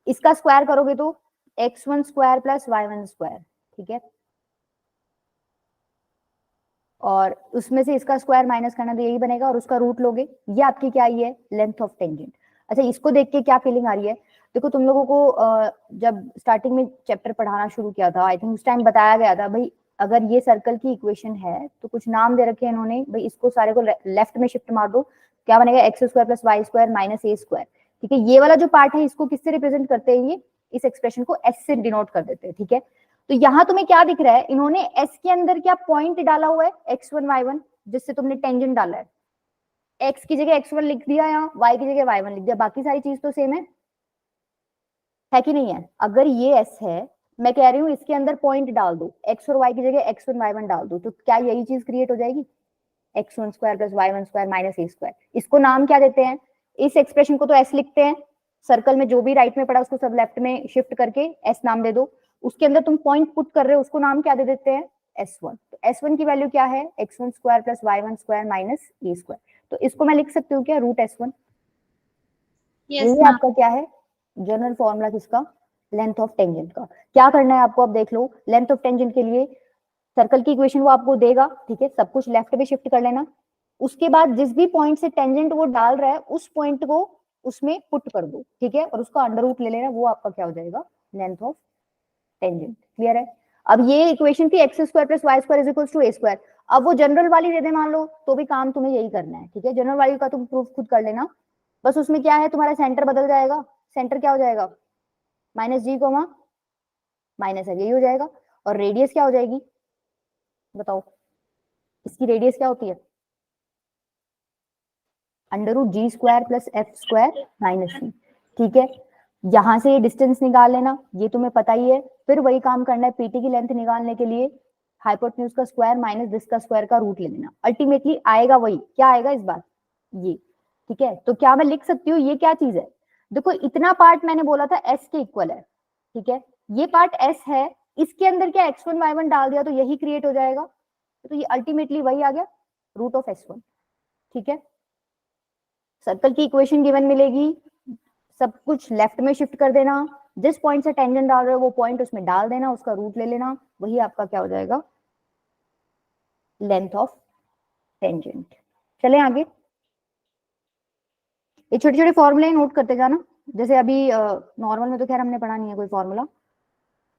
इसका स्क्वायर करोगे तो x1 square plus y1 square, ठीक है, और उसमें से इसका स्क्वायर माइनस करना तो यही बनेगा, और उसका रूट लोगे, ये आपकी क्या आई है, लेंथ ऑफ टेंजेंट। अच्छा इसको देख के क्या फीलिंग आ रही है, देखो तुम लोगों को जब स्टार्टिंग में चैप्टर पढ़ाना शुरू किया था, आई थिंक उस टाइम बताया गया था, भाई अगर ये सर्कल की इक्वेशन है तो कुछ नाम दे रखे हैं इन्होंने, भाई इसको सारे को लेफ्ट में शिफ्ट मार दो, क्या बनेगा, x square plus Y square minus ए स्क्वायर, ठीक है। ये वाला जो पार्ट है इसको किससे रिप्रेजेंट करते हैं, ये इस एक्सप्रेशन को एस से डिनोट कर देते हैं, ठीक है। तो यहाँ तुम्हें क्या दिख रहा है, इन्होंने एस के अंदर क्या पॉइंट डाला हुआ है, x1 y1, जिससे तुमने टेंजेंट डाला है, x की जगह x1 लिख दिया, यहाँ y की जगह y1 लिख दिया, बाकी सारी चीज तो सेम है कि नहीं है। अगर ये s है, मैं कह रही हूँ इसके अंदर पॉइंट डाल दो, x और y की जगह x1 y1 डाल दो, तो क्या यही चीज क्रिएट हो जाएगी, x1 square plus y1 square minus ए स्क्वायर। इसको नाम क्या देते हैं, इस एक्सप्रेशन को तो s लिखते हैं, सर्कल में जो भी राइट में पड़ा उसको सब लेफ्ट में शिफ्ट करके s नाम दे दो, उसके अंदर तुम पॉइंट पुट कर रहे हो उसको नाम क्या दे देते हैं, s1। तो s1 की वैल्यू क्या है, x1 square plus y1 square minus ए स्क्वायर, तो इसको मैं लिख सकती हूँ क्या, रूट s1। Yes, यही ma'am. आपका क्या है, जनरल फॉर्मूला किसका, लेंथ ऑफ टेंजेंट का। क्या करना है आपको, अब देख लो, लेंथ ऑफ टेंजेंट के लिए सर्कल की इक्वेशन वो आपको देगा, ठीक है, सब कुछ लेफ्ट में शिफ्ट कर लेना, उसके बाद जिस भी पॉइंट से टेंजेंट वो डाल रहा है उस पॉइंट को उसमें पुट कर दो, ठीक है, और उसका अंडर रूट ले लेना, वो आपका क्या हो जाएगा, लेंथ ऑफ टेंजेंट। क्लियर है। अब ये इक्वेशन थी x square plus Y square is equal to a square, अब वो जनरल वाली दे दे मान लो, तो भी काम तुम्हें यही करना है, ठीक है, जनरल वाली का तुम प्रूफ खुद कर लेना, बस उसमें क्या है, तुम्हारा सेंटर बदल जाएगा, सेंटर क्या हो जाएगा, माइनस जी कोमा माइनस है, यही हो जाएगा, और रेडियस क्या हो जाएगी, बताओ इसकी रेडियस क्या होती है, under root G square plus F square minus C, ठीक है। यहां से ये डिस्टेंस निकाल लेना, ये तुम्हें पता ही है, फिर वही काम करना है, पीटी की लेंथ निकालने के लिए हाइपोटेन्यूज का स्क्वायर माइनस दिस का स्क्वायर का रूट ले लेना, अल्टीमेटली आएगा वही, क्या आएगा इस बार, ये, ठीक है। तो क्या मैं लिख सकती हूँ, ये क्या चीज है, देखो इतना पार्ट मैंने बोला था एस के इक्वल है, ठीक है, ये पार्ट एस है, इसके अंदर क्या x1 y1 डाल दिया तो यही क्रिएट हो जाएगा, तो ये अल्टीमेटली वही आ गया, रूट ऑफ s1, ठीक है। सर्कल की इक्वेशन गिवन मिलेगी, सब कुछ लेफ्ट में शिफ्ट कर देना, जिस पॉइंट से टेंजेंट डाल रहे हो वो पॉइंट उसमें डाल देना, उसका रूट ले लेना, वही आपका क्या हो जाएगा, लेंथ ऑफ टेंजेंट। चले आगे, ये छोटे छोटे फॉर्मूले नोट करते जाना, जैसे अभी नॉर्मल में तो खैर हमने पढ़ा नहीं है कोई फॉर्मूला,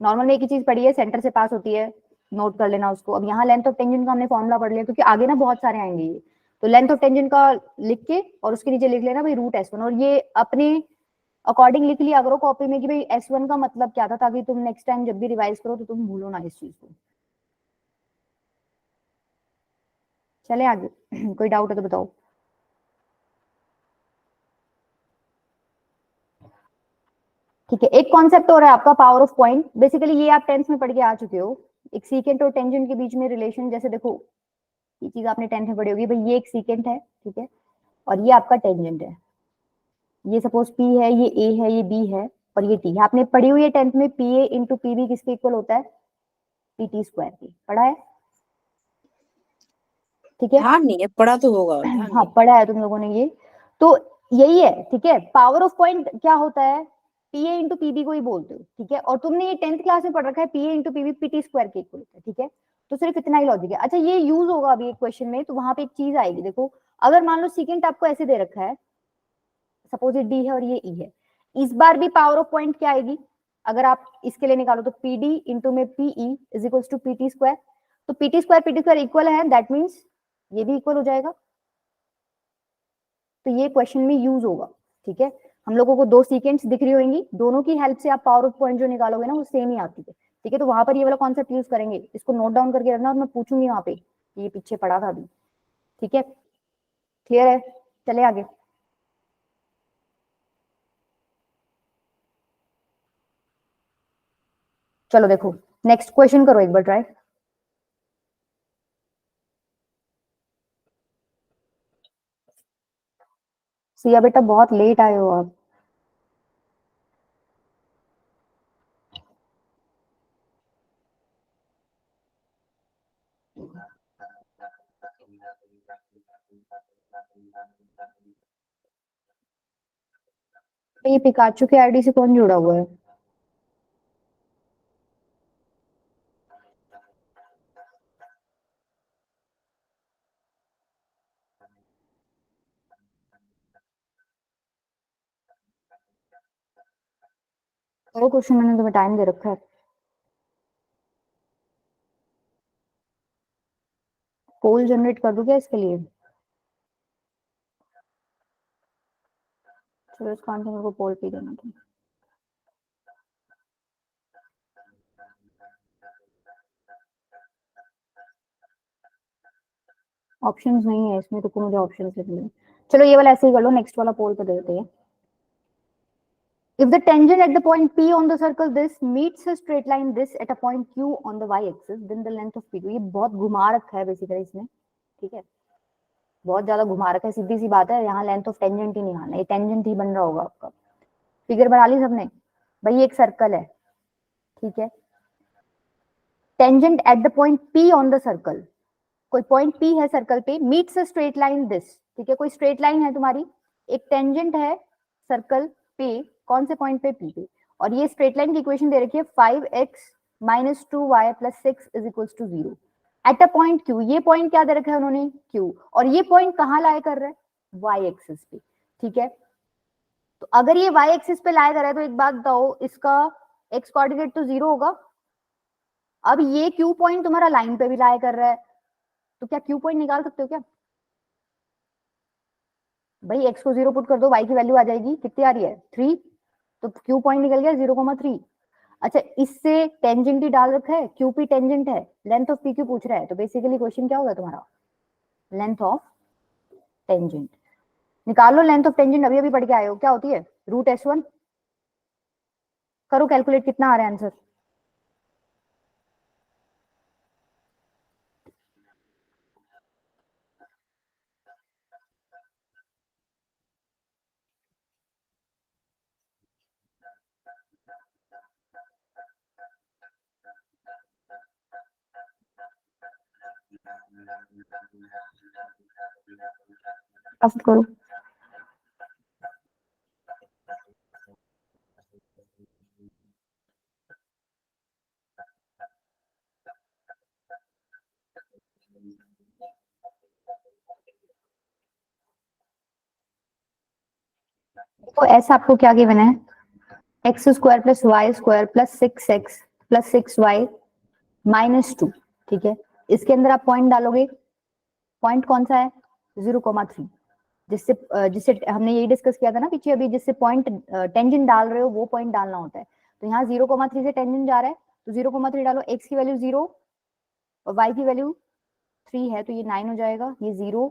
नॉर्मल में एक ही चीज पढ़ी है, सेंटर से पास होती है, नोट कर लेना उसको। अब यहाँ लेंथ ऑफ टेंजेंट का हमने फॉर्मूला पढ़ लिया, क्योंकि आगे ना बहुत सारे आएंगे ये, तो लेंथ ऑफ टेंजेंट का लिख के और उसके नीचे लिख लेना भाई रूट S1, और ये अपने अकॉर्डिंग लिख लिया करो कॉपी में कि भाई S1 का मतलब क्या था, ताकि तुम नेक्स्ट टाइम जब भी रिवाइज करो तो तुम भूलो ना इस चीज को। चले आगे कोई डाउट है तो बताओ। ठीक है, एक कॉन्सेप्ट हो रहा है आपका पावर ऑफ पॉइंट। बेसिकली ये आप 10th में पढ़ के आ चुके हो, एक सीकेंट और टेंजेंट के बीच में रिलेशन। जैसे देखो ये चीज आपने 10th में पढ़ी होगी भाई, ये एक सीकेंट है, ठीक है, और ये आपका टेंजेंट है। ये सपोज P है, ये A है, ये B है, और ये T है। आपने पढ़ी हुई है 10th में, PA इंटू PB किसके इक्वल होता है, PT स्क्वायर की, पढ़ा है? ठीक है, ध्यान नहीं है, पढ़ा तो होगा, ध्यान हाँ नहीं। पढ़ा है तुम लोगों ने ये, तो यही है। ठीक है, पावर ऑफ पॉइंट क्या होता है, PA इंटू PB को ही बोलते हो। ठीक है, और तुमने ये 10th क्लास में पढ़ रखा है, PA into PB PT square के इक्वल होता है। ठीक है, तो सिर्फ इतना ही लॉजिक है। अच्छा, ये यूज होगा अभी एक क्वेश्चन में, तो वहां पे एक चीज आएगी। देखो अगर मान लो सीकेंट आपको ऐसे दे रखा है, सपोज ये D है और ये E है, इस बार भी पावर ऑफ पॉइंट क्या आएगी, अगर आप इसके लिए निकालो तो PD इंटू में PE is equal to PT square. तो PT स्क्वायर इक्वल है, दैट मीन्स ये भी इक्वल हो जाएगा। तो ये क्वेश्चन में यूज होगा। ठीक है, हम लोगों को दो सीकेंट्स दिख रही होंगी, दोनों की हेल्प से आप पावर ऑफ पॉइंट जो निकालोगे ना वो सेम ही आती है। ठीक है, तो वहां पर ये वाला कॉन्सेप्ट यूज करेंगे, इसको नोट डाउन करके रखना, और मैं पूछूंगी वहां पे, ये पीछे पढ़ा था अभी। ठीक है, क्लियर है? चले आगे। चलो देखो नेक्स्ट क्वेश्चन करो एक बार ट्राई। सिया बेटा बहुत लेट आए हो आप। ये पिकाचू के आईडी से कौन जुड़ा हुआ है? वो क्वेश्चन मैंने तुम्हें टाइम दे रखा है। पोल जनरेट कर दूं क्या इसके लिए? चलो इसका आंसर मेरे को पोल पे देना था। ऑप्शंस नहीं है इसमें, तो मुझे ऑप्शंस लिखने। चलो ये वाला ऐसे ही कर लो, नेक्स्ट वाला पोल पे दे देते हैं। If the tangent at the point P on the circle this meets a straight line this at a point Q on the y-axis, then the length of P2। ये बहुत घुमा रखा है बेसिकली इसने। ठीक है, बहुत ज्यादा घुमा रखा है, सीधी सी बात है, यहाँ लेंथ ऑफ टेंजेंट ही नहीं आना, ये टेंजेंट ही बन रहा होगा आपका। फिगर बना ली सबने? भाई एक सर्कल है, ठीक है, tangent at the point P on the circle, कोई पॉइंट P है सर्कल पे, meets a straight line this. ठीक है, कोई स्ट्रेट लाइन है तुम्हारी, एक टेंजेंट है सर्कल पे, कौन से पॉइंट पे, P पे, और ये स्ट्रेट लाइन की इक्वेशन दे रखी है 5x minus 2y plus 6 is equal to 0 at a point Q। ये पॉइंट क्या दे रखा है उन्होंने, Q, और ये पॉइंट कहाँ लाए कर रहा है, y एक्सिस पे। ठीक है, तो अगर ये y एक्सिस पे लाए कर रहा है, तो एक बात बताओ, इसका x कोऑर्डिनेट तो 0 होगा। अब ये Q पॉइंट तुम्हारा लाइन पे भी लाए कर रहा है, तो क्या Q पॉइंट निकाल सकते हो क्या? भाई x को 0 पुट कर दो, y की वैल्यू आ जाएगी, कितनी आ रही है 3, तो Q पॉइंट निकल गया 0,3। अच्छा, इससे टेंजेंट ही डाल रखा है, QP टेंजेंट है, लेंथ ऑफ PQ पूछ रहा है, तो बेसिकली क्वेश्चन क्या होगा तुम्हारा, लेंथ ऑफ टेंजेंट निकाल लो। लेंथ ऑफ टेंजेंट अभी अभी पढ़ के आए हो, क्या होती है, रूट S1। करो कैलकुलेट, कितना आ रहा है आंसर। अब करो। तो ऐसा आपको क्या गिवन है, x square plus Y square plus 6x plus 6y minus 2, ठीक है। इसके अंदर आप पॉइंट डालोगे, पॉइंट कौन सा है 0,3, जिससे जिससे हमने यही डिस्कस किया था ना पीछे अभी, जिससे पॉइंट टेंजेंट डाल रहे हो वो पॉइंट डालना होता है। तो यहाँ 0,3 से टेंजेंट जा रहा है तो 0,3 डालो, x की वैल्यू 0 और y की वैल्यू 3 है तो ये 9 हो जाएगा, ये 0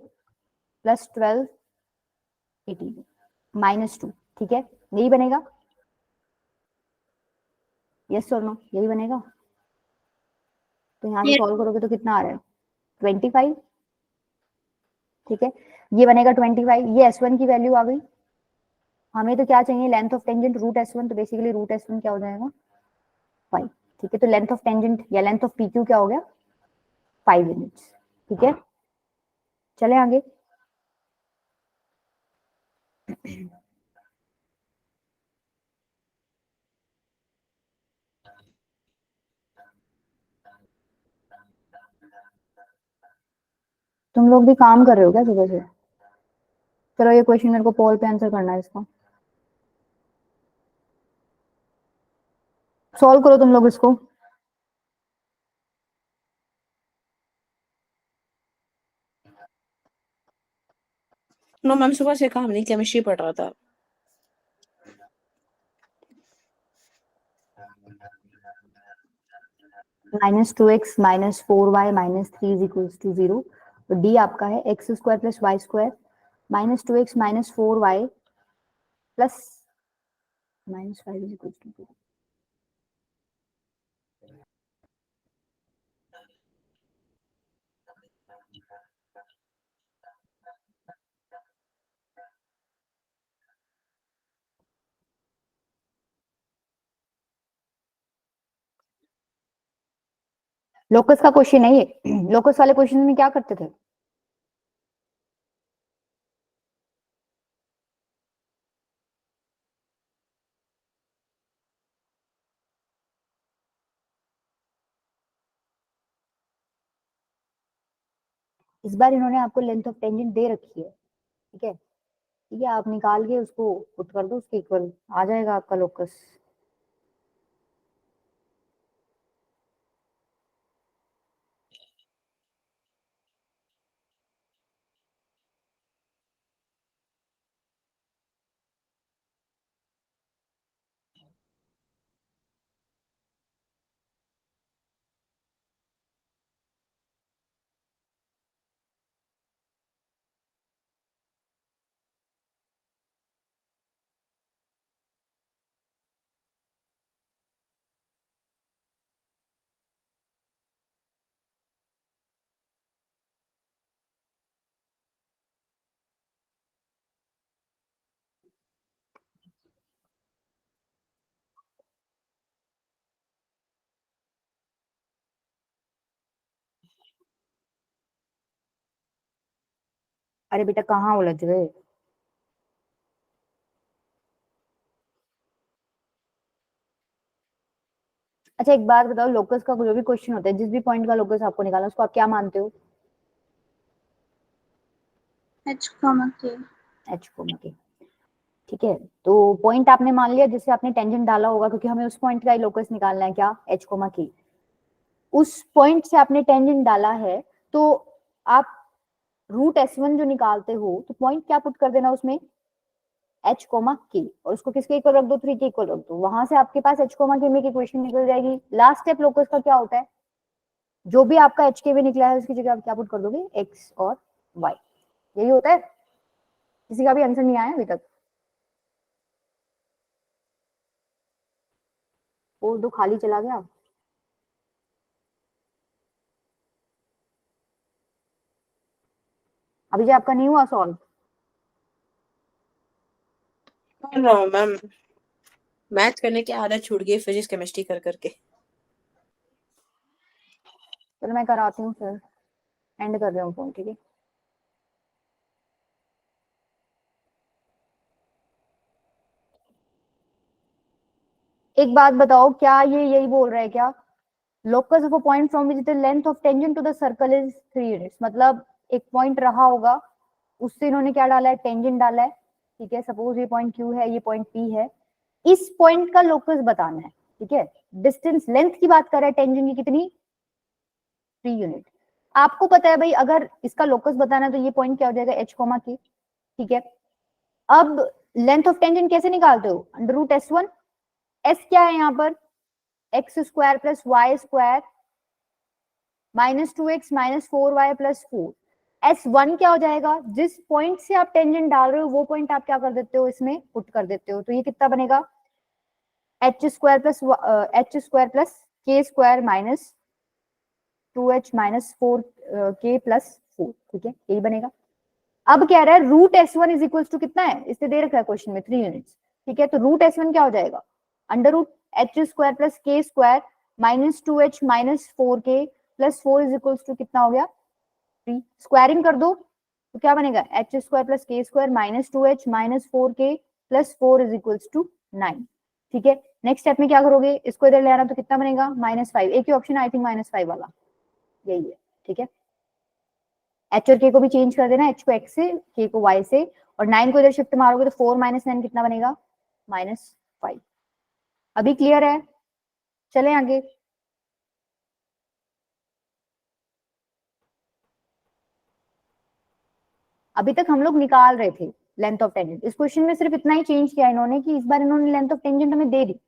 प्लस 12 18 माइनस 2, ठीक है। यही बनेगा, यस और नो, यही बनेगा। तो यहाँ से Yes. सॉल्व करोगे तो कितना आ रहा है 25, ठीक है। ये बनेगा 25, ये S1 की वैल्यू आ गई। हमें तो क्या चाहिए, length of tangent root S1, तो बेसिकली रूट S1 क्या हो जाएगा 5, ठीक है। तो लेंथ ऑफ टेंजेंट या लेंथ ऑफ PQ क्या हो गया 5 यूनिट्स, ठीक है। चले आगे। तुम लोग भी काम कर रहे हो क्या सुबह से? चलो ये क्वेश्चन मेरे को पोल पे आंसर करना है, इसका सॉल्व करो तुम लोग इसको। नो मैम, सुबह से काम नहीं, केमिस्ट्री पढ़ रहा था। -2x - 4y - 3 = 0। तो डी आपका है x² + y² -2x - 4y plus -5 = 0। Locus का क्वेश्चन है ये। लोकस वाले क्वेश्चन में क्या करते थे? इस बार इन्होंने आपको लेंथ ऑफ टेंजेंट दे रखी है, ठीक है। ठीक है, आप निकाल के उसको पुट कर दो, उसके इक्वल आ जाएगा आपका लोकस। अरे बेटा कहाँ उलझ गए? अच्छा एक बात बताओ, लोकस का जो भी क्वेश्चन होता है, जिस भी पॉइंट का लोकस आपको निकालना, उसको आप क्या मानते हो? H, K. एच को के, ठीक है। तो पॉइंट आपने मान लिया जिससे आपने टेंजेंट डाला होगा, क्योंकि हमें उस पॉइंट का ही लोकस निकालना है, क्या एच के। उस पॉइंट से आपने टेंजेंट डाला है तो आप रूट S1 जो निकालते हो तो पॉइंट क्या पुट कर देना उसमें h के, और उसको किसके इक्वल रख दो 3 के इक्वल रख दो। वहां से आपके पास h के में की इक्वेशन निकल जाएगी। लास्ट स्टेप लोकस का क्या होता है, जो भी आपका h के भी निकला है उसकी जगह आप क्या पुट कर दोगे x और y, यही होता है। किसी का भी आंसर नहीं आया अभी तक? वो दो खाली चला गया। अभी जो आपका नहीं हुआ सॉल्व? नो मैम, मैथ करने की आदत छूट गई फिजिक्स केमिस्ट्री कर करके। चलो मैं कराती हूँ फिर, एंड कर रहा हूँ फोन, ठीक है। एक बात बताओ, क्या ये यही बोल रहा है क्या, locus of a point from which the length of tangent to the circle is 3 units, मतलब एक पॉइंट रहा होगा, उससे इन्होंने क्या डाला है टेंजेंट डाला है, ठीक है। सपोज ये पॉइंट Q है, ये पॉइंट P है, इस पॉइंट का लोकस बताना है, ठीक है। डिस्टेंस लेंथ की बात कर रहा है टेंजेंट की कितनी 3 यूनिट। आपको पता है भाई अगर इसका लोकस बताना है तो ये पॉइंट क्या हो जाएगा h कॉमा k, ठीक है। अब लेंथ ऑफ टेंजेंट कैसे निकालते हो, अंडर रूट s1, s क्या है यहाँ पर x square plus Y square minus 2x minus 4y plus 4। S1 क्या हो जाएगा, जिस पॉइंट से आप टेंजेंट डाल रहे हो वो पॉइंट आप क्या कर देते हो इसमें पुट कर देते हो, तो ये कितना बनेगा h square plus k square minus 2h minus 4k plus 4, ठीक है यही बनेगा। अब कह रहा है root s1 is equal to कितना है, इससे दे रखा है क्वेश्चन में 3 यूनिट्स, ठीक है। तो रूट s1 क्या हो जाएगा, under root h square plus k square minus 2h minus 4k plus 4 is equal to कितना हो गया 3। स्क्वायरिंग कर दो तो क्या बनेगा h square plus k square minus 2h minus 4k plus 4 is equal to 9, ठीक है। नेक्स्ट स्टेप में क्या करोगे, इसको इधर ले आना तो कितना बनेगा -5, एक ही ऑप्शन आई थिंक -5 वाला यही है, ठीक है। h और k को भी चेंज कर देना, h को x से k को y से, और 9 को इधर शिफ्ट मारोगे तो 4 माइनस 9 कितना बनेगा -5। अभी क्लियर है, चलें आगे। अभी तक हम लोग निकाल रहे थे लेंथ ऑफ टेंजेंट, इस क्वेश्चन में सिर्फ इतना ही चेंज किया इन्होंने कि इस बार इन्होंने लेंथ ऑफ टेंजेंट हमें दे दी।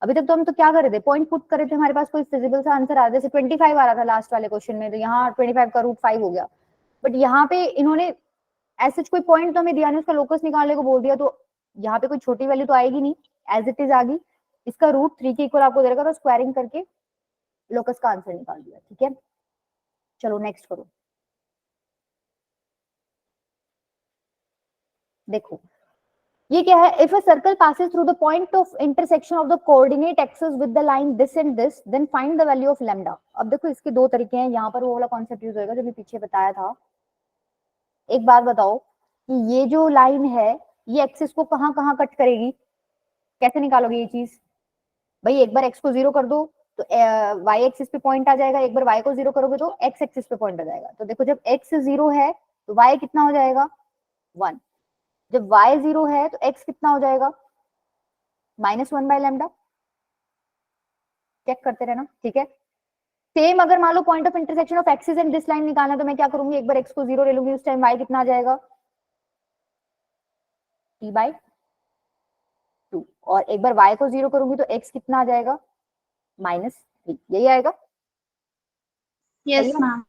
अभी तक तो हम तो क्या कर रहे थे, पॉइंट पुट कर रहे थे, हमारे पास कोई फिजिबल सा आंसर आ रहा, जैसे 25 आ रहा था लास्ट वाले क्वेश्चन में, तो यहाँ 25 का रूट 5 हो गया। बट यहाँ पे इन्होंने ऐसे कोई पॉइंट तो हमें दिया नहीं, उसका लोकस निकालने को बोल दिया, तो यहाँ पे कोई छोटी वैल्यू तो आएगी नहीं, एज इट इज आ गई। इसका रूट 3 के इक्वल आपको दे रखा, तो स्क्वायरिंग करके लोकस का आंसर निकाल दिया, ठीक है। चलो नेक्स्ट करो। देखो ये क्या है, if a circle passes through the point of intersection of the coordinate axis with the line this and this, then find the value of lambda. अब देखो इसके दो तरीके हैं, यहाँ पर वो वाला कॉन्सेप्ट यूज होगा जो मैं पीछे बताया था। एक बात बताओ कि ये जो लाइन है ये एक्सिस को कहाँ कहाँ कट करेगी, कैसे निकालोगे ये चीज, भाई एक बार एक्स को 0 कर दो तो वाई एक्सिस पे पॉइंट आ जाएगा, एक बार वाई को 0 करोगे तो एक्स एक्सिस पे पॉइंट आ जाएगा। तो देखो जब एक्स 0 है तो वाई कितना हो जाएगा 1, जब y 0 है तो x कितना हो जाएगा -1 बाय लैम्डा, चेक करते रहना, ठीक है। सेम अगर मान लो point of intersection of axis and this line निकालना, तो मैं क्या करूंगी, एक बार x को 0 ले लूंगी, उस टाइम y कितना आ जाएगा t/2, और एक बार y को 0 करूंगी तो x कितना आ जाएगा -3, यही आएगा। Yes ma'am.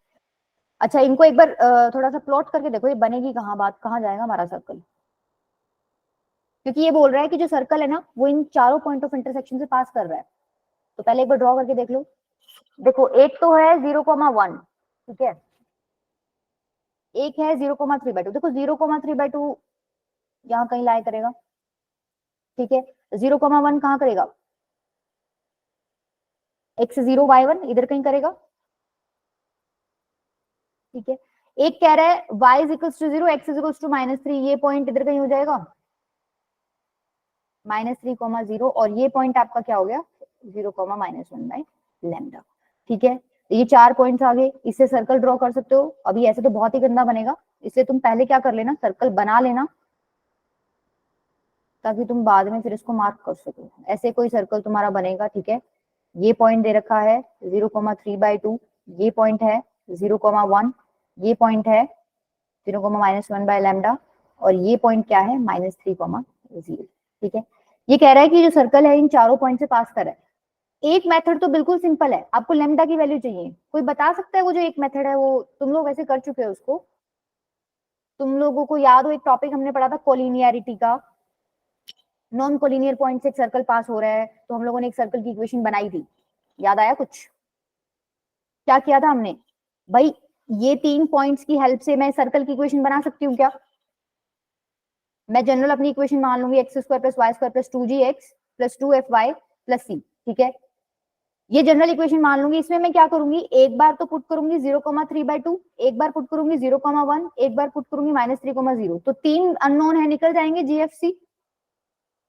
अच्छा इनको एक बार थोड़ा सा प्लॉट करके देखो, ये बनेगी कहाँ, बात कहाँ जाएगा हमारा सर्कल, क्योंकि ये बोल रहा है कि जो सर्कल है ना वो इन चारों पॉइंट ऑफ इंटरसेक्शन से पास कर रहा है। तो पहले एक बार ड्रॉ करके देख लो। देखो एक तो है 0,1, ठीक है, एक है 0,3/2। देखो 0,3/2 यहाँ कहीं लाई करेगा, ठीक है। 0,1 कहाँ करेगा, x 0 y 1 इधर कहीं करेगा, ठीक है। एक कह रहा है y is equal to 0 x is equal to -3, ये पॉइंट इधर कहीं हो जाएगा -3,0, और ये पॉइंट आपका क्या हो गया 0,-1 बाय लैम्डा, ठीक है। तो ये 4 पॉइंट्स आ गए, इससे सर्कल ड्रॉ कर सकते हो। अभी ऐसे तो बहुत ही गंदा बनेगा, इसलिए तुम पहले क्या कर लेना, सर्कल बना लेना, ताकि तुम बाद में फिर इसको मार्क कर सको। ऐसे कोई सर्कल तुम्हारा बनेगा, ठीक है। ये पॉइंट दे रखा है 0,3/2, ये पॉइंट है 0,1, ये पॉइंट है 0,-1 बाय लैम्डा, और ये पॉइंट क्या है -3,0, ठीक है। ये कह रहा है कि जो सर्कल है इन चारों पॉइंट से पास कर रहा है। एक मेथड तो बिल्कुल सिंपल है, आपको लैम्डा की वैल्यू चाहिए, कोई बता सकता है वो जो एक मेथड है, वो तुम लोग वैसे कर चुके हो उसको, तुम लोगों को याद हो एक टॉपिक हमने पढ़ा था कोलिनियरिटी का, नॉन कोलिनियर पॉइंट से एक सर्कल पास हो रहा है, तो हम लोगों ने एक सर्कल की इक्वेशन बनाई थी, याद आया कुछ, क्या किया था हमने भाई, ये 3 पॉइंट्स की हेल्प से मैं सर्कल की इक्वेशन बना सकती हूँ क्या, मैं जनरल अपनी इक्वेशन मान लूंगी x square plus y square plus 2gx plus 2fy plus c, ठीक है। ये जनरल इक्वेशन मान लूंगी, इसमें मैं क्या करूंगी, एक बार तो पुट करूंगी 0,3/2, एक बार पुट करूंगी 0,1, एक बार पुट करूंगी -3,0, तो 3 अननोन है, निकल जाएंगे GFC,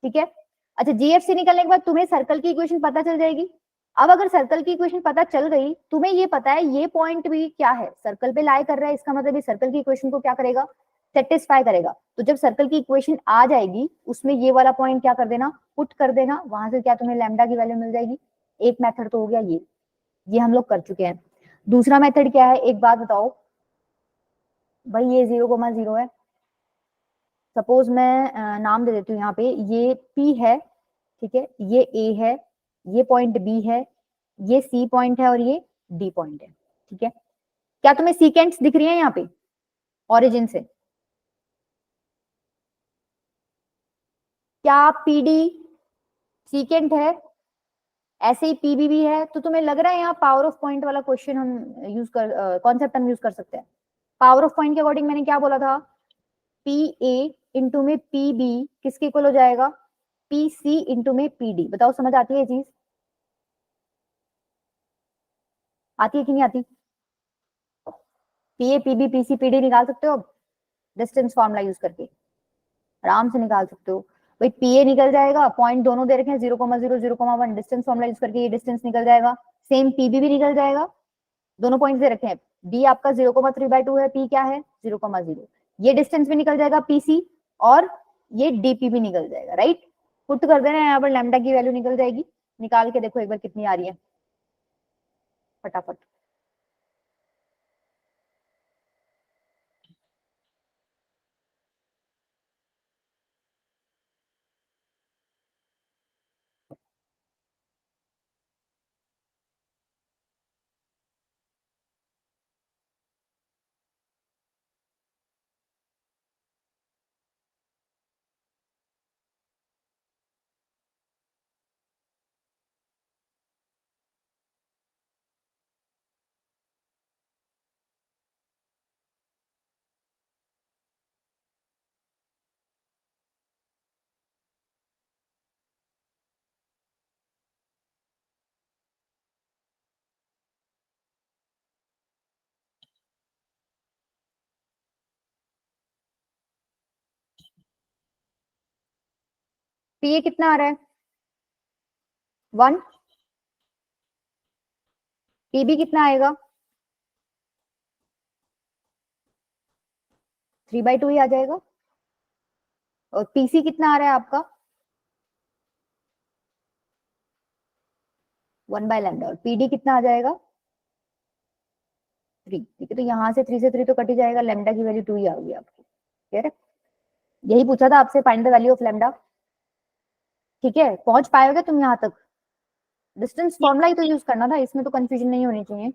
ठीक है। अच्छा GFC निकलने के बाद तुम्हें सर्कल की इक्वेशन पता चल जाएगी। अब अगर सर्कल की इक्वेशन पता चल गई, तुम्हें ये पता है ये पॉइंट भी क्या है, सर्कल पे लाई कर रहा है, इसका मतलब ये सर्कल की इक्वेशन को क्या करेगा, सेटिस्फाई करेगा। तो जब सर्कल की इक्वेशन आ जाएगी उसमें ये वाला पॉइंट क्या कर देना, पुट कर देना, वहां से क्या तुम्हें लैम्डा की वैल्यू मिल जाएगी, एक मेथड तो हो गया ये हम लोग कर चुके हैं। दूसरा मेथड क्या है, एक बात बताओ भाई, ये 0,0 है। सपोज मैं नाम दे देती हूँ यहाँ पे, ये P है, ठीक है, ये A है, ये पॉइंट B है, ये C पॉइंट है और ये D पॉइंट है, ठीक है। क्या तुम्हें सीकेंट्स दिख रही है यहाँ पे ओरिजिन से? क्या PD सीकेंट है? ऐसे ही PB भी है, तो तुम्हें लग रहा है यहाँ पावर ऑफ पॉइंट वाला क्वेश्चन हम यूज कर कॉन्सेप्ट हम यूज कर सकते हैं? पावर ऑफ पॉइंट के अकॉर्डिंग मैंने क्या बोला था, PA इंटू में PB किसके इक्वल हो जाएगा, PC इंटू में PD। बताओ समझ आती है ये चीज? आती है कि नहीं आती? PA PB PC PD निकाल सकते हो अब डिस्टेंस फॉर्मूला यूज करके, आराम से निकाल सकते हो भाई। PA निकल जाएगा, पॉइंट दोनों दे रखे हैं 0,0 0,1, डिस्टेंस फॉर्मूला यूज करके ये डिस्टेंस निकल जाएगा। सेम PB भी निकल जाएगा, दोनों पॉइंट्स दे रखे हैं। D आपका 0,3/2 है, P क्या है 0,0, ये डिस्टेंस भी निकल जाएगा PC, और ये DP भी निकल जाएगा, राइट। पुट कर देना यहाँ पर, लैम्डा की वैल्यू निकल जाएगी। निकाल के देखो एक बार कितनी आ रही है फटाफट। PA कितना आ रहा है 1, PB कितना आएगा 3/2 ही आ जाएगा, और PC कितना आ रहा है आपका 1/λ, और PD कितना आ जाएगा 3, ठीक है। तो यहाँ से 3 से 3 तो कट ही जाएगा, लैम्डा की वैल्यू 2 ही आ गई आपकी, ठीक है। यही पूछा था आपसे, find the value of lambda, ठीक है। पहुंच पाओगे तुम यहाँ तक? डिस्टेंस फॉर्मूला ही तो यूज करना था, इसमें तो कंफ्यूजन नहीं होनी चाहिए।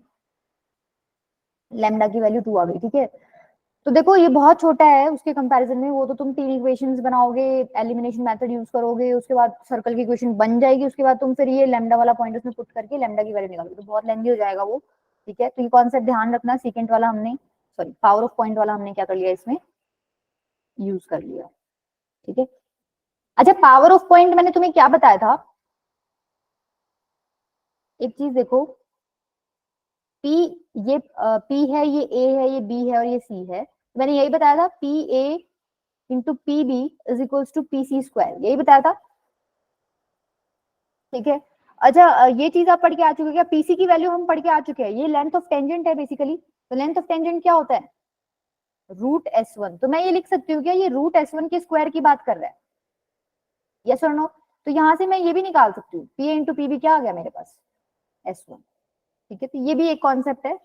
लैम्डा की वैल्यू 2 आ गई, ठीक है। तो देखो ये बहुत छोटा है उसके कंपैरिजन में, वो तो तुम 3 इक्वेशंस बनाओगे, एलिमिनेशन मेथड यूज करोगे, उसके बाद सर्कल की इक्वेशन बन जाएगी, उसके बाद तुम फिर ये लैम्डा वाला पॉइंट उसमें पुट करके लैम्डा की वैल्यू निकालोगे, तो बहुत लेंथी हो जाएगा वो, ठीक है। तो ये कॉन्सेप्ट ध्यान रखना, सीकेंट वाला हमने, सॉरी पावर ऑफ पॉइंट वाला हमने क्या कर लिया इसमें यूज कर लिया, ठीक है। अच्छा पावर ऑफ पॉइंट मैंने तुम्हें क्या बताया था, एक चीज देखो, P ये P है, ये A है, ये B है और ये C है, मैंने यही बताया था PA into PB is equals to PC², यही बताया था, ठीक है। अच्छा ये चीज आप पढ़ के आ चुके हैं क्या, PC की वैल्यू हम पढ़ के आ चुके हैं, ये लेंथ ऑफ टेंजेंट है बेसिकली। तो लेंथ ऑफ टेंजेंट क्या होता है √S1, तो मैं ये लिख सकती हूँ क्या ये √S1 के स्क्वायर की बात कर रहा है, यस और नो। तो यहाँ से मैं ये भी निकाल सकती हूँ, PA इंटू PB क्या आ गया मेरे पास S1, ठीक है। तो ये भी एक कॉन्सेप्ट है,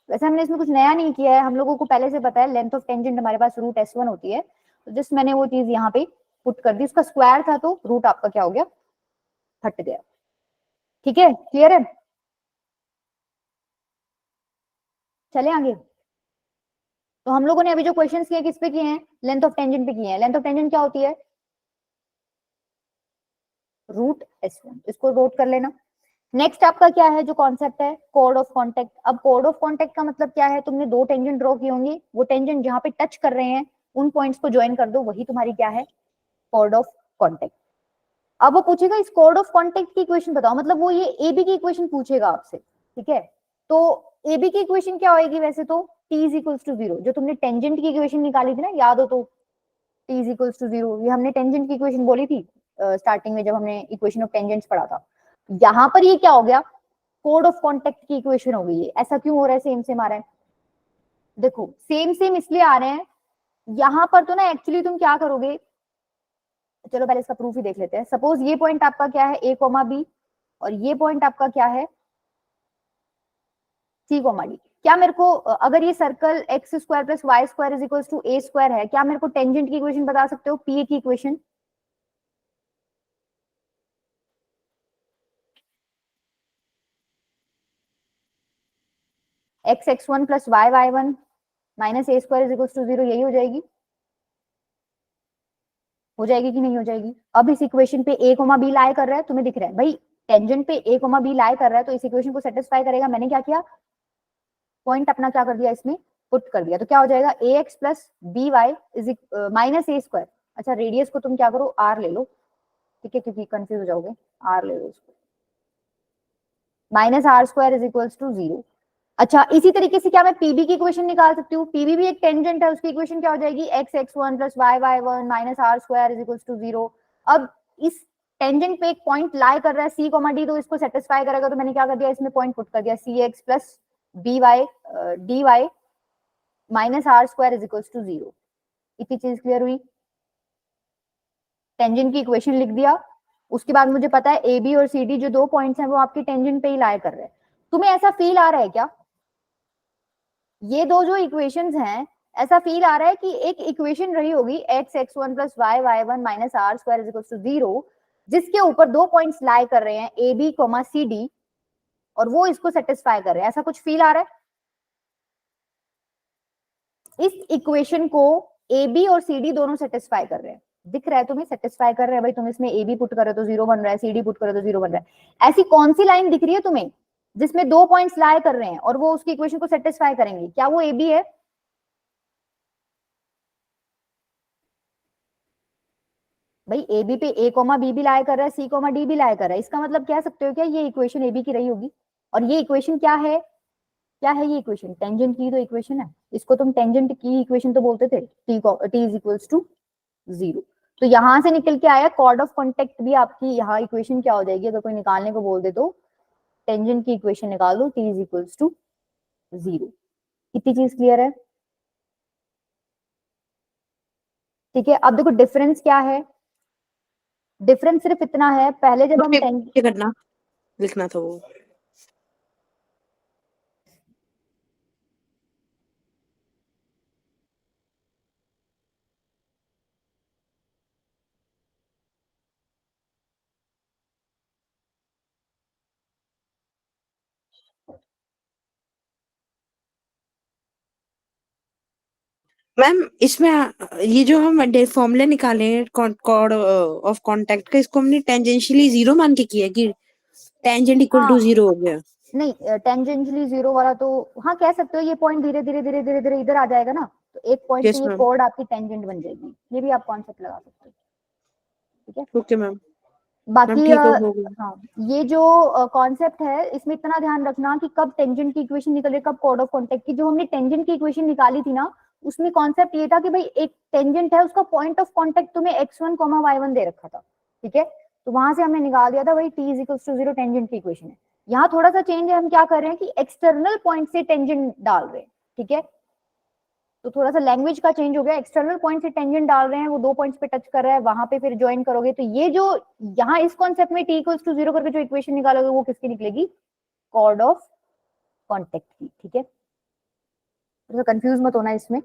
वैसे हमने इसमें कुछ नया नहीं किया है, हम लोगों को पहले से पता है लेंथ ऑफ टेंजेंट हमारे पास √S1 होती है, तो जस्ट मैंने वो चीज यहाँ पे पुट कर दी, उसका स्क्वायर था तो रूट आपका क्या हो गया हट गया, ठीक है। क्लियर है, चले आगे। तो हम लोगों ने अभी जो क्वेश्चंस किए किस पे किए हैं, लेंथ ऑफ टेंजेंट पे किए हैं। लेंथ ऑफ टेंजेंट क्या होती है √S1, इसको नोट कर लेना। नेक्स्ट आपका क्या है जो कॉन्सेप्ट है कोड ऑफ कॉन्टेक्ट। अब कोड ऑफ कॉन्टेक्ट का मतलब क्या है, तुमने 2 टेंजेंट ड्रॉ की होंगी, वो टेंजेंट जहां पे टच कर रहे हैं उन पॉइंट्स को ज्वाइन कर दो, वही तुम्हारी क्या है कोड ऑफ कॉन्टेक्ट। अब वो पूछेगा इस कोड ऑफ कॉन्टेक्ट की इक्वेशन बताओ, मतलब वो ये AB की इक्वेशन पूछेगा आपसे, ठीक है। तो AB की इक्वेशन क्या होगी वैसे तो T इज इक्वल्स टू 0, जो तुमने टेंजेंट की इक्वेशन निकाली थी ना, याद हो तो T इज इक्वल्स टू 0, ये हमने टेंजेंट की इक्वेशन बोली थी स्टार्टिंग में जब हमने इक्वेशन ऑफ टेंजेंट्स पढ़ा था। यहाँ पर ये क्या हो गया कोड ऑफ कॉन्टेक्ट की इक्वेशन हो गई है। ऐसा क्यों हो रहा है, सेम सेम आ रहा है, देखो सेम सेम इसलिए आ रहे हैं, यहाँ पर तो ना एक्चुअली तुम क्या करोगे, चलो पहले इसका प्रूफ ही देख लेते हैं। सपोज ये पॉइंट आपका क्या है A, B और ये पॉइंट आपका क्या है, सी कोमा डी। क्या मेरे को अगर ये circle x square plus Y square is equal to a square है, क्या मेरे को टेंजेंट की इक्वेशन बता सकते हो, पी की equation? X x one plus y y one minus A square is equal to 0, यही हो जाएगी, हो जाएगी कि नहीं हो जाएगी? अब इस इक्वेशन पे ए कोमा बी लाई कर रहा है, तुम्हें दिख रहा है भाई टेंजेंट पे ए कोमा बी लाई कर रहा है, तो इस इक्वेशन को सेटिस्फाई करेगा। मैंने क्या किया, पॉइंट अपना क्या कर दिया, इसमें पुट कर दिया, तो क्या हो जाएगा, A X plus B Y is minus A square. अच्छा रेडियस को तुम क्या करो, आर ले लो, ठीक है, क्योंकि कंफ्यूज हो जाओगे, आर ले लो इसको, minus are square is equal to 0। अच्छा इसी तरीके से क्या मैं पीबी की इक्वेशन निकाल सकती हूँ, पीबी भी एक टेंजेंट है, उसकी इक्वेशन क्या हो जाएगी, x x one plus y y one minus are square is equal to 0। अब इस टेंजेंट पे एक पॉइंट लाई कर रहा है सी कोमा डी, तो इसको सेटिस्फाई करेगा, तो मैंने क्या कर दिया, इसमें पॉइंट पुट कर दिया, C X plus B Y D Y minus are square is equal to 0। इतनी चीज क्लियर हुई, टेंजेंट की इक्वेशन लिख दिया। उसके बाद मुझे पता है ए बी और सी डी जो दो पॉइंट्स हैं वो आपकी टेंजेंट पे ही लाई कर रहे हैं। तुम्हें ऐसा फील आ रहा है क्या, ये दो जो इक्वेशंस हैं, ऐसा फील आ रहा है कि एक इक्वेशन रही होगी x x one plus y y one minus are square is equal to 0, जिसके ऊपर दो पॉइंट्स लाई कर रहे हैं A B comma C D, और वो इसको सेटिस्फाई कर रहे हैं, ऐसा कुछ फील आ रहा है? इस इक्वेशन को ए बी और सी डी दोनों सेटिस्फाई कर रहे हैं, दिख रहा है तुम्हें, सेटिस्फाई कर रहे हैं भाई, तुम इसमें ए बी पुट करो तो 0 बन रहा है, सी डी पुट करो तो 0 बन रहा है। ऐसी कौन सी लाइन दिख रही है तुम्हें जिसमें दो पॉइंट्स लाई कर रहे हैं और वो उसकी इक्वेशन को सेटिस्फाई करेंगे, क्या वो ए बी है? भाई ए बी पे ए कोमा बी भी लाई कर रहा है, सी कोमा डी भी लाई कर रहा है, इसका मतलब कह सकते हो क्या ये इक्वेशन ए बी की रही होगी? और ये इक्वेशन क्या है, क्या है ये इक्वेशन, टेंजेंट की तो इक्वेशन है, इसको तुम टेंजेंट की इक्वेशन तो बोलते थे, टी इज इक्वल्स टू 0। तो यहां से निकल के आया कॉर्ड ऑफ कॉन्टेक्ट भी आपकी यहाँ इक्वेशन क्या हो जाएगी, अगर कोई निकालने को बोल दे तो टेंजेंट की इक्वेशन निकाल दो, टी इज इक्वल्स टू 0। इतनी चीज क्लियर है? ठीक है, अब देखो डिफरेंस क्या है, डिफरेंस सिर्फ इतना है, पहले जब हम क्या करना, लिखना था वो। मैम इसमें ये जो हम फॉर्मूला निकाले कॉर्ड ऑफ कांटेक्ट का, इसको हमने टेंजेंशियली 0 मान के किया कि टेंजेंट इक्वल टू 0 हो गया। नहीं टेंजेंशियली 0 वाला तो हाँ कह सकते हो, ये पॉइंट धीरे धीरे धीरे धीरे धीरे इधर आ जाएगा ना, तो एक पॉइंट यस से ये मैम, कॉर्ड आपकी टेंजेंट बन जाएगी, ये भी आप कॉन्सेप्ट लगा सकते हो, ठीक है। Okay ma'am. मैम बाकी ठीक हो गया। हाँ ये जो कॉन्सेप्ट है इसमें इतना ध्यान रखना कि कब टेंजेंट की इक्वेशन निकले, कब कॉर्ड ऑफ कॉन्टेक्ट की। जो हमने टेंजेंट की इक्वेशन निकाली थी ना, उसमें कॉन्सेप्ट ये था कि भाई एक टेंजेंट है, उसका पॉइंट ऑफ कॉन्टेक्ट तुम्हें x1 y1 दे रखा था, ठीक है, तो वहां से हमने निकाल दिया था भाई t is equal to 0 tangent की इक्वेशन है। यहाँ थोड़ा सा चेंज है, हम क्या कर रहे हैं कि एक्सटर्नल पॉइंट से टेंजेंट डाल रहे हैं, ठीक है, तो थोड़ा सा लैंग्वेज का चेंज हो गया, एक्सटर्नल पॉइंट से टेंजेंट डाल रहे हैं, वो दो पॉइंट्स पे टच कर रहा है, वहां पे फिर ज्वाइन करोगे, तो ये जो यहाँ इस कॉन्सेप्ट में t इक्वल्स टू 0 करके जो इक्वेशन निकालोगे वो किसकी निकलेगी, कॉर्ड ऑफ कॉन्टेक्ट की, ठीक है। तो कंफ्यूज मत होना इसमें,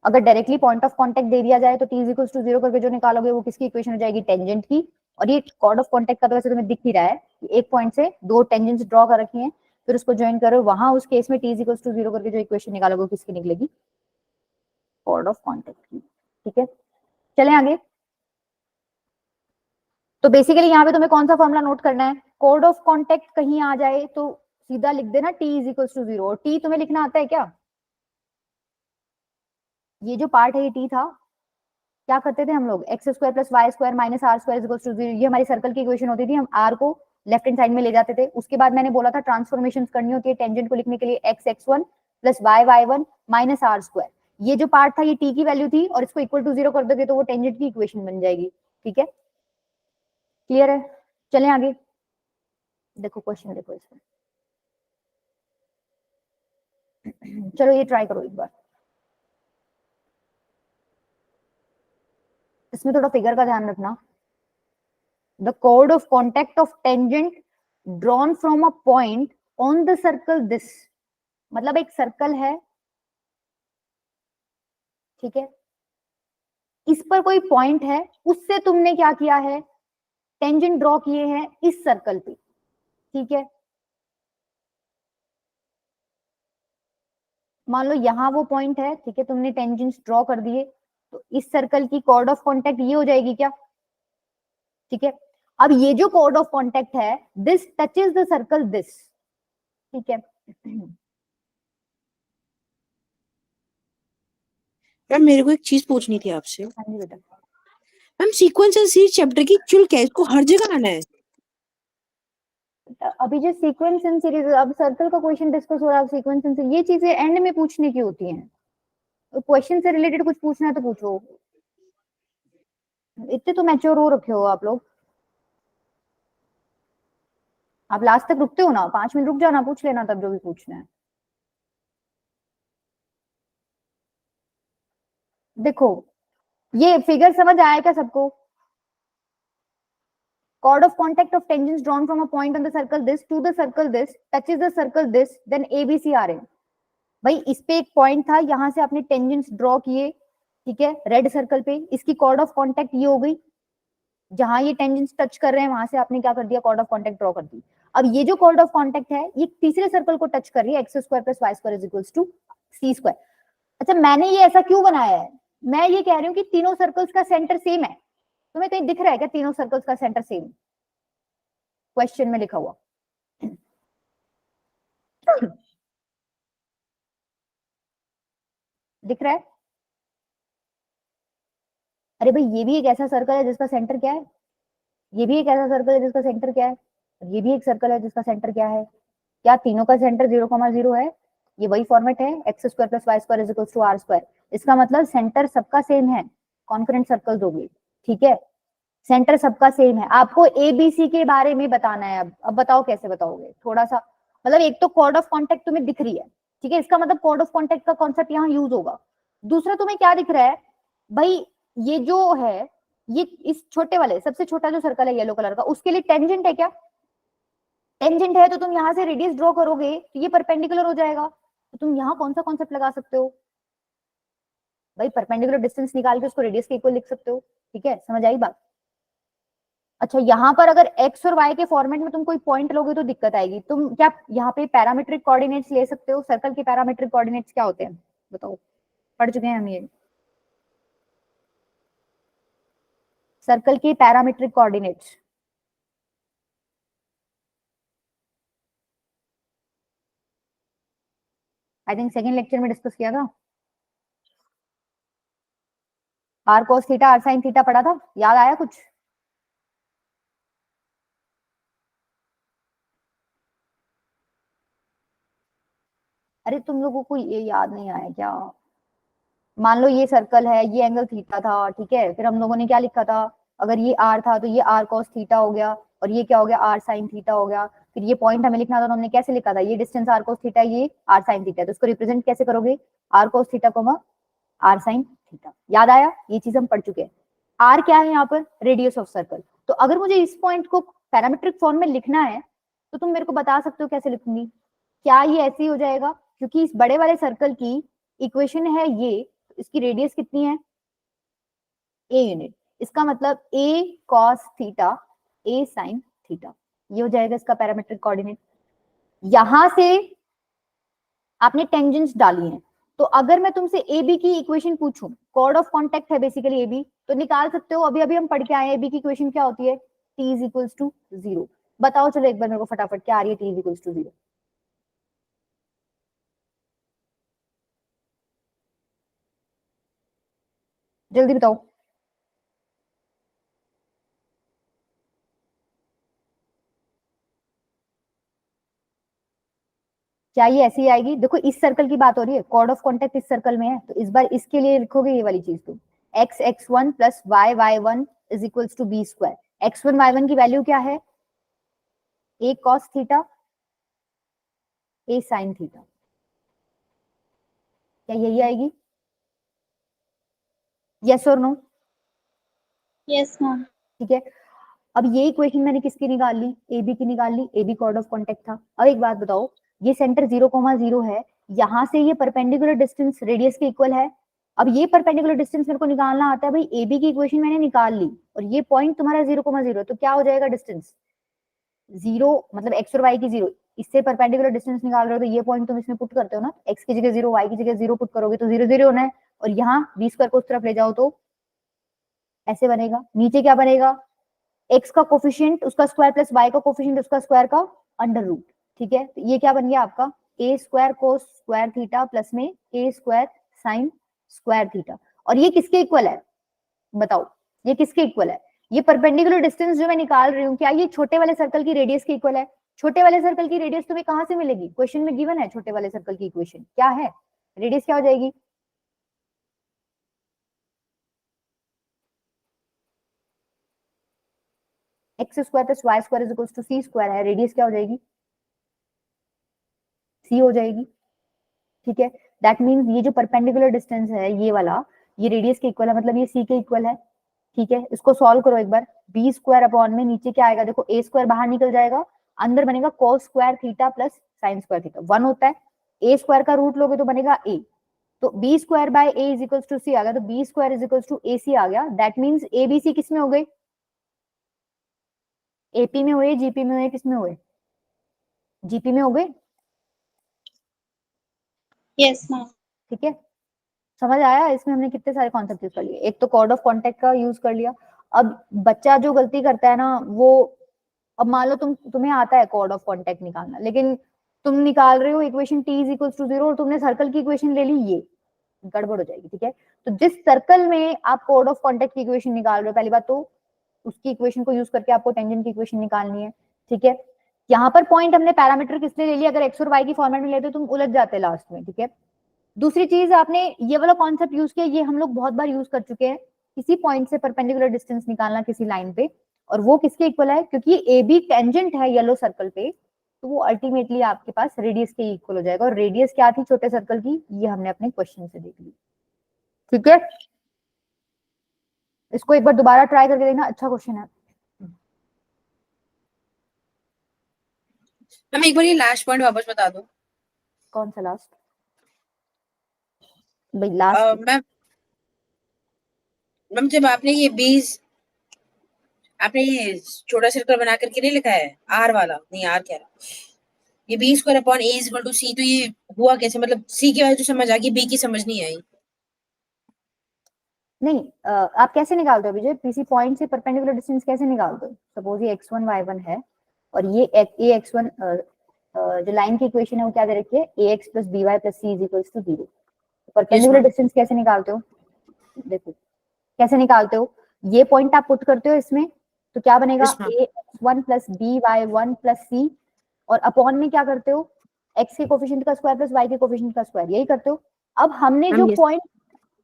अगर डायरेक्टली पॉइंट ऑफ कांटेक्ट दे दिया जाए तो t इक्वल्स टू 0 करके जो निकालोगे वो किसकी इक्वेशन हो जाएगी, टेंजेंट की। और ये कॉर्ड ऑफ कांटेक्ट का तो वैसे तुम्हें दिख ही रहा है, एक पॉइंट से दो टेंजेंट्स ड्रॉ कर रखी हैं, फिर उसको ज्वाइन करो, वहां उस केस में t इक्वल्स टू 0 करके जो इक्वेशन निकालोगे वो किसकी निकलेगी, कॉर्ड ऑफ कांटेक्ट की, ठीक है। चलें आगे। तो बेसिकली यहाँ पे तुम्हें कौन सा फॉर्मूला नोट करना है, कॉर्ड ऑफ कांटेक्ट कहीं आ जाए तो सीधा लिख देना t इक्वल्स टू 0, और t तुम्हें लिखना आता है क्या, ये जो पार्ट है ये t था, क्या करते थे हम लोग, x square plus Y square minus are square equals to 0, ये हमारी सर्कल की इक्वेशन होती थी, हम आर को लेफ्ट हैंड साइड में ले जाते थे। उसके बाद मैंने बोला था ट्रांसफॉर्मेशन करनी होती है टेंजेंट को लिखने के लिए, x x one plus y y one minus are square, ये जो पार्ट था ये टी की वैल्यू थी, और इसको इक्वल टू 0 कर दोगे तो वो टेंजेंट की इक्वेशन बन जाएगी, ठीक है, क्लियर है। चलें आगे, देखो क्वेश्चन देखो इसमें, चलो ये ट्राई करो एक बार, इसमें थोड़ा फिगर का ध्यान रखना। The chord of contact of tangent drawn from a point on the circle this, मतलब एक सर्कल है, ठीक है, इस पर कोई पॉइंट है, उससे तुमने क्या किया है, टेंजेंट ड्रॉ किए हैं इस सर्कल पे, ठीक है। मान लो यहाँ वो पॉइंट है, ठीक है, तुमने टेंजेंट्स ड्रॉ कर दिए, तो इस सर्कल की कॉर्ड ऑफ कॉन्टेक्ट ये हो जाएगी क्या, ठीक है। अब ये जो कॉर्ड ऑफ कॉन्टेक्ट है, this touches the circle this, ठीक है। मैम मेरे को एक चीज पूछनी थी आपसे। हाँ जी बेटा। Ma'am sequence and series chapter की एक्चुअल क्या है? इसको हर जगह आना है? अभी जो सीक्वेंस इन सीरीज, अब सर्कल का क्वेश्चन डिस्कस हो रहा है, सीक्वेंस इन, ये चीजें एंड में पूछने की होती हैं, क्वेश्चन से रिलेटेड कुछ पूछना है तो पूछो। इतने तो मैच्योर हो रखे हो आप लोग, आप लास्ट तक रुकते हो ना, 5 मिनट रुक जाना, पूछ लेना तब जो भी पूछना है। देखो ये फिगर समझ आया क्या सबको? Chord of contact of tangents drawn from a point on the circle this to the circle this touches the circle this, then ABC are in। भाई इस पे एक पॉइंट था, यहां से आपने टेंजेंट्स ड्रॉ किए, ठीक है, रेड सर्कल पे, इसकी कॉर्ड ऑफ कांटेक्ट ये हो गई, जहां ये टेंजेंट्स टच कर रहे हैं वहां से आपने क्या कर दिया, कॉर्ड ऑफ कांटेक्ट ड्रॉ कर दी। अब ये जो कॉर्ड ऑफ कांटेक्ट है ये तीसरे सर्कल को टच कर रही है, x square plus Y square is equals to c square. अच्छा मैंने ये ऐसा क्यों बनाया है, मैं ये कह रही हूँ कि तीनों सर्कल्स का सेंटर सेम है, तुम्हें कहीं दिख रहा है क्या तीनों सर्कल्स का सेंटर सेम, क्वेश्चन में लिखा हुआ? दिख रहा है? अरे भाई ये भी एक ऐसा सर्कल है जिसका सेंटर क्या है, ये भी एक ऐसा सर्कल है जिसका सेंटर क्या है, ये भी एक सर्कल है जिसका सेंटर क्या है, क्या तीनों का सेंटर 0,0 है? ये वही फॉर्मेट है, x square plus Y square is equals to r square. इसका मतलब सेंटर सबका सेम है, कॉन्करेंट सर्कल्स हो गई, ठीक है, सेंटर सबका सेम है। आपको एबीसी के बारे में बताना है, अब बताओ कैसे बताओगे, थोड़ा सा, मतलब एक तो कॉर्ड ऑफ कॉन्टेक्ट तुम्हें दिख रही है, ठीक है, इसका मतलब कॉर्ड ऑफ कॉन्टेक्ट का कॉन्सेप्ट यहाँ यूज होगा। दूसरा तुम्हें क्या दिख रहा है भाई, ये जो है, ये इस छोटे वाले, सबसे छोटा जो सर्कल है येलो कलर का, उसके लिए टेंजेंट है क्या, टेंजेंट है तो तुम यहाँ से रेडियस ड्रॉ करोगे तो ये परपेंडिकुलर हो जाएगा, तो तुम यहाँ कौन सा कॉन्सेप्ट लगा सकते हो भाई, परपेंडिकुलर डिस्टेंस निकाल के उसको रेडियस के इक्वल लिख सकते हो, ठीक है, समझ आई बात? अच्छा यहाँ पर अगर एक्स और वाई के फॉर्मेट में तुम कोई पॉइंट लोगे तो दिक्कत आएगी, तुम क्या यहाँ पे पैरामीट्रिक कोऑर्डिनेट्स ले सकते हो? सर्कल के पैरामीट्रिक कोऑर्डिनेट्स क्या होते हैं बताओ, पढ़ चुके हैं हम ये, सर्कल के parametric coordinates, I think second lecture में डिस्कस किया था, r cos theta r sine theta पढ़ा था, याद आया कुछ? अरे तुम लोगों को ये याद नहीं आया क्या? मान लो ये सर्कल है, ये एंगल थीटा था, ठीक है, फिर हम लोगों ने क्या लिखा था, अगर ये आर था तो ये आर कॉस थीटा हो गया, और ये क्या हो गया, आर साइन थीटा हो गया। फिर ये पॉइंट हमें लिखना था तो हमने कैसे लिखा था, ये डिस्टेंस आर कॉस थीटा, ये आर साइन थीटा, तो इसको रिप्रेजेंट कैसे करोगे, r cos theta comma r sine theta. याद आया? ये चीज हम पढ़ चुके हैं। आर क्या है यहाँ पर, रेडियस ऑफ सर्कल। तो अगर मुझे इस पॉइंट को पैरामीट्रिक फॉर्म में लिखना है तो तुम मेरे को बता सकते हो कैसे लिखूंगी? क्या ये ऐसे ही हो जाएगा, क्योंकि इस बड़े वाले सर्कल की इक्वेशन है ये, तो इसकी रेडियस कितनी है, ए यूनिट, इसका मतलब ए cos theta a sine theta, ये हो जाएगा इसका पैरामीट्रिक कोऑर्डिनेट। यहां से आपने टेंजेंट्स डाली हैं, तो अगर मैं तुमसे ए बी की इक्वेशन पूछूं, कॉर्ड ऑफ कॉन्टेक्ट है बेसिकली ए बी, तो निकाल सकते हो, अभी अभी हम पढ़ के आए हैं ए बी की इक्वेशन क्या होती है, टी इज इक्वल्स टू 0। बताओ चलो एक बार मेरे को फटाफट, क्या आ रही है टी इज इक्वल्स टू 0? जल्दी बताओ। क्या ये ऐसी आएगी? देखो इस सर्कल की बात हो रही है, कॉर्ड ऑफ कॉन्टेक्ट इस सर्कल में है, तो इस बार इसके लिए लिखोगे ये वाली चीज, तुम x x one plus y y one is equals to b square. X one y one की वैल्यू क्या है, a cos theta a sine theta, क्या यही आएगी? यस और नो? Yes, ma'am. ठीक है, अब ये इक्वेशन मैंने किसकी निकाल ली, ए बी की निकाल ली, A B chord of contact था। अब एक बात बताओ, ये सेंटर 0,0 है, यहाँ से ये परपेंडिकुलर डिस्टेंस रेडियस के इक्वल है। अब ये परपेंडिकुलर डिस्टेंस मेरे को निकालना आता है भाई, ए बी की इक्वेशन मैंने निकाल ली और ये पॉइंट तुम्हारा 0,0 है, तो क्या हो जाएगा डिस्टेंस 0, मतलब एक्स और वाई की 0, इससे परपेंडिकुलर डिस्टेंस निकाल रहे हो तो ये पॉइंट तुम इसमें पुट करते हो ना, एक्स की जगह 0, वाई की जगह 0 पुट करोगे तो 0 0 होना है, और यहाँ बी स्क्वायर को उस तरफ ले जाओ तो ऐसे बनेगा। नीचे क्या बनेगा, एक्स का कोफिशिएंट उसका स्क्वायर प्लस वाई का कोफिशिएंट उसका स्क्वायर का अंडर रूट, ठीक है। तो ये क्या बन गया आपका A square cos square theta plus में A square sine square theta. और ये किसके इक्वल है बताओ, ये किसके इक्वल है, ये परपेंडिकुलर डिस्टेंस जो मैं निकाल रही हूँ क्या ये छोटे वाले सर्कल की रेडियस के इक्वल है। छोटे वाले सर्कल की रेडियस तुम्हें कहां से मिलेगी, क्वेश्चन में गिवन है छोटे वाले सर्कल की इक्वेशन क्या है, रेडियस क्या हो जाएगी, x square plus Y square is equals to c square है, रेडियस क्या हो जाएगी सी हो जाएगी, ठीक है। दैट मींस ये जो परपेंडिकुलर डिस्टेंस है ये वाला, ये रेडियस के इक्वल है, मतलब ये सी के इक्वल है, ठीक है। इसको सॉल्व करो एक बार, बी स्क्वायर अपॉन में नीचे क्या आएगा देखो, ए स्क्वायर बाहर निकल जाएगा, अंदर बनेगा cos square theta plus sign square theta, 1 होता है, ए स्क्वायर का रूट लोगे तो बनेगा ए, तो B square by A is equals to C आ गया, तो B square is equals to A C आ गया। That means A B C किस में हो गए, एपी में हुए, जीपी में हुए, किस में हुए, जीपी में हो गए, Yes, ma'am. ठीक है। समझ आया, इसमें हमने कितने सारे कॉन्सेप्ट यूज कर लिए, एक तो कॉर्ड ऑफ कॉन्टेक्ट का यूज कर लिया। अब बच्चा जो गलती करता है ना वो, अब मान लो तुम्हें आता है कॉर्ड ऑफ कॉन्टेक्ट निकालना, लेकिन तुम निकाल रहे हो equation t is equals to 0 और तुमने सर्कल की इक्वेशन ले ली, ये गड़बड़ हो जाएगी, ठीक है। तो जिस सर्कल में आप कॉर्ड ऑफ कॉन्टेक्ट की इक्वेशन निकाल रहे हो, पहली बात तो उसकी इक्वेशन को यूज करके आपको टेंजेंट की इक्वेशन निकालनी है, ठीक है। यहाँ पर पॉइंट हमने पैरामीटर किस लिए ले लिया, अगर एक्स और वाई की फॉर्मेट में लेते तुम उलझ जाते लास्ट में, ठीक है। दूसरी चीज आपने ये वाला कॉन्सेप्ट यूज किया, ये हम लोग बहुत बार यूज कर चुके हैं, किसी पॉइंट से परपेंडिकुलर डिस्टेंस निकालना किसी लाइन पे, और वो किसके इक्वल है, क्योंकि ए बी टेंजेंट है येलो सर्कल पे, तो वो अल्टीमेटली आपके पास रेडियस के इक्वल हो जाएगा। और रेडियस क्या थी छोटे सर्कल की, ये हमने अपने क्वेश्चन से देख ली, ठीक है। इसको एक बार दोबारा ट्राई करके देखना, अच्छा क्वेश्चन है। मैम एक बार ये लास्ट पॉइंट वापस बता दो। कौन सा लास्ट भाई, लास्ट मैम मैम जब आपने ये 20 आपने ये छोटा सर्कल बना करके नहीं लिखा है, आर वाला नहीं, आर क्या ये B square upon A is equal to C, तो ये हुआ कैसे, मतलब सी की वजह तो समझ आ गई, बी की समझ नहीं आई। नहीं, आप कैसे निकालते हो विजय, किसी पॉइंट से परपेंडिकुलर डिस्टेंस कैसे निकालते हो, सपोज ये x1 y1 है और ये a x1 जो लाइन की इक्वेशन है वो क्या दे रखी है, ax plus by plus c is equals to 0। Perpendicular distance कैसे निकालते हो, देखो कैसे निकालते हो, ये पॉइंट आप पुट करते हो इसमें, तो क्या बनेगा Yes, ma'am. ax1 plus by1 plus c, और अपॉन में क्या करते हो, x के कोफिशिएंट का स्क्वायर प्लस y के कोफिशिएंट का स्क्वायर, यही करते हो। अब हमने Ma'am, जो yes. पॉइंट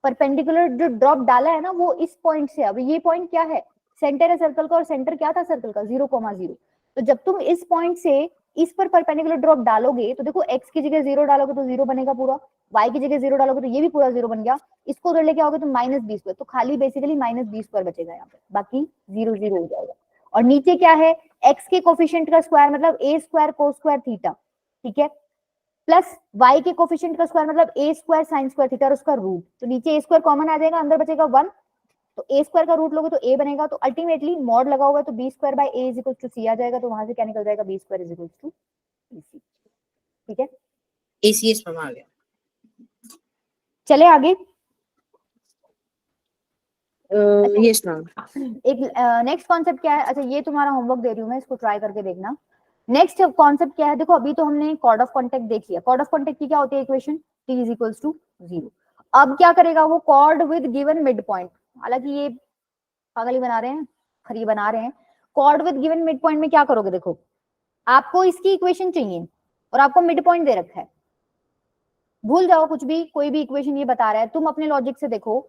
परपेंडिकुलर जो ड्रॉप डाला है ना, वो इस पॉइंट से, अब ये पॉइंट क्या है, सेंटर है सर्कल का, और सेंटर क्या था सर्कल का 0,0। तो जब तुम इस पॉइंट से इस पर परपेंडिकुलर ड्रॉप डालोगे तो देखो x की जगह 0 डालोगे तो 0 बनेगा पूरा, y की जगह 0 डालोगे तो ये भी पूरा 0 बन गया, इसको उधर लेके आओगे तो -b², तो खाली बेसिकली -b² बचेगा यहाँ पे, बाकी 0 0 हो जाएगा। और नीचे क्या है, x के कोफिशिएंट का स्क्वायर मतलब a square cos square theta, ठीक है, प्लस y के कोफिशिएंट का स्क्वायर मतलब a square sine square theta और उसका रूट, तो नीचे a स्क्वायर कॉमन आ जाएगा, अंदर बचेगा 1, तो a स्क्वायर का रूट लोगे तो a बनेगा, तो अल्टीमेटली मॉड लगा होगा तो b square by a is equal to c आ जाएगा, तो वहां से क्या निकल जाएगा, b square is equal to c, ठीक है। ACS में आ गया। चले आगे, यस मैम। एक नेक्स्ट कॉन्सेप्ट क्या है, अच्छा ये तुम्हारा होमवर्क दे रही हूँ मैं, इसको ट्राई करके देखना। नेक्स्ट कॉन्सेप्ट क्या है, देखो अभी तो हमने कॉर्ड ऑफ कॉन्टेक्ट देख लिया, कॉर्ड ऑफ कॉन्टेक्ट की क्या होती है equation, t is equals to 0। अब क्या करेगा वो, chord with given mid point, हालांकि ये पागल बना रहे हैं, खरी बना रहे हैं, cord with given mid point में क्या करोगे, देखो आपको इसकी इक्वेशन चाहिए और आपको मिड पॉइंट दे रखा है, भूल जाओ कुछ भी, कोई भी इक्वेशन ये बता रहा है, तुम अपने लॉजिक से देखो।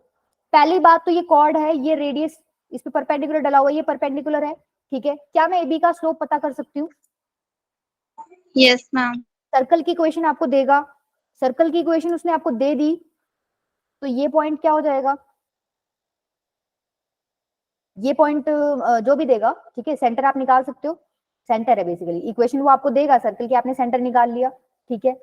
पहली बात तो ये कॉर्ड है, ये रेडियस इस पे परपेंडिकुलर डला हुआ है, ये परपेंडिकुलर है, ठीक है। क्या मैं AB का स्लोप पता कर सकती हूँ, Yes, ma'am. सर्कल की इक्वेशन आपको देगा, सर्कल की इक्वेशन उसने आपको दे दी, तो ये पॉइंट क्या हो जाएगा, ये पॉइंट जो भी देगा, ठीक है, सेंटर आप निकाल सकते हो, सेंटर है बेसिकली इक्वेशन, वो आपको देगा सर्कल की, आपने सेंटर निकाल लिया, ठीक है।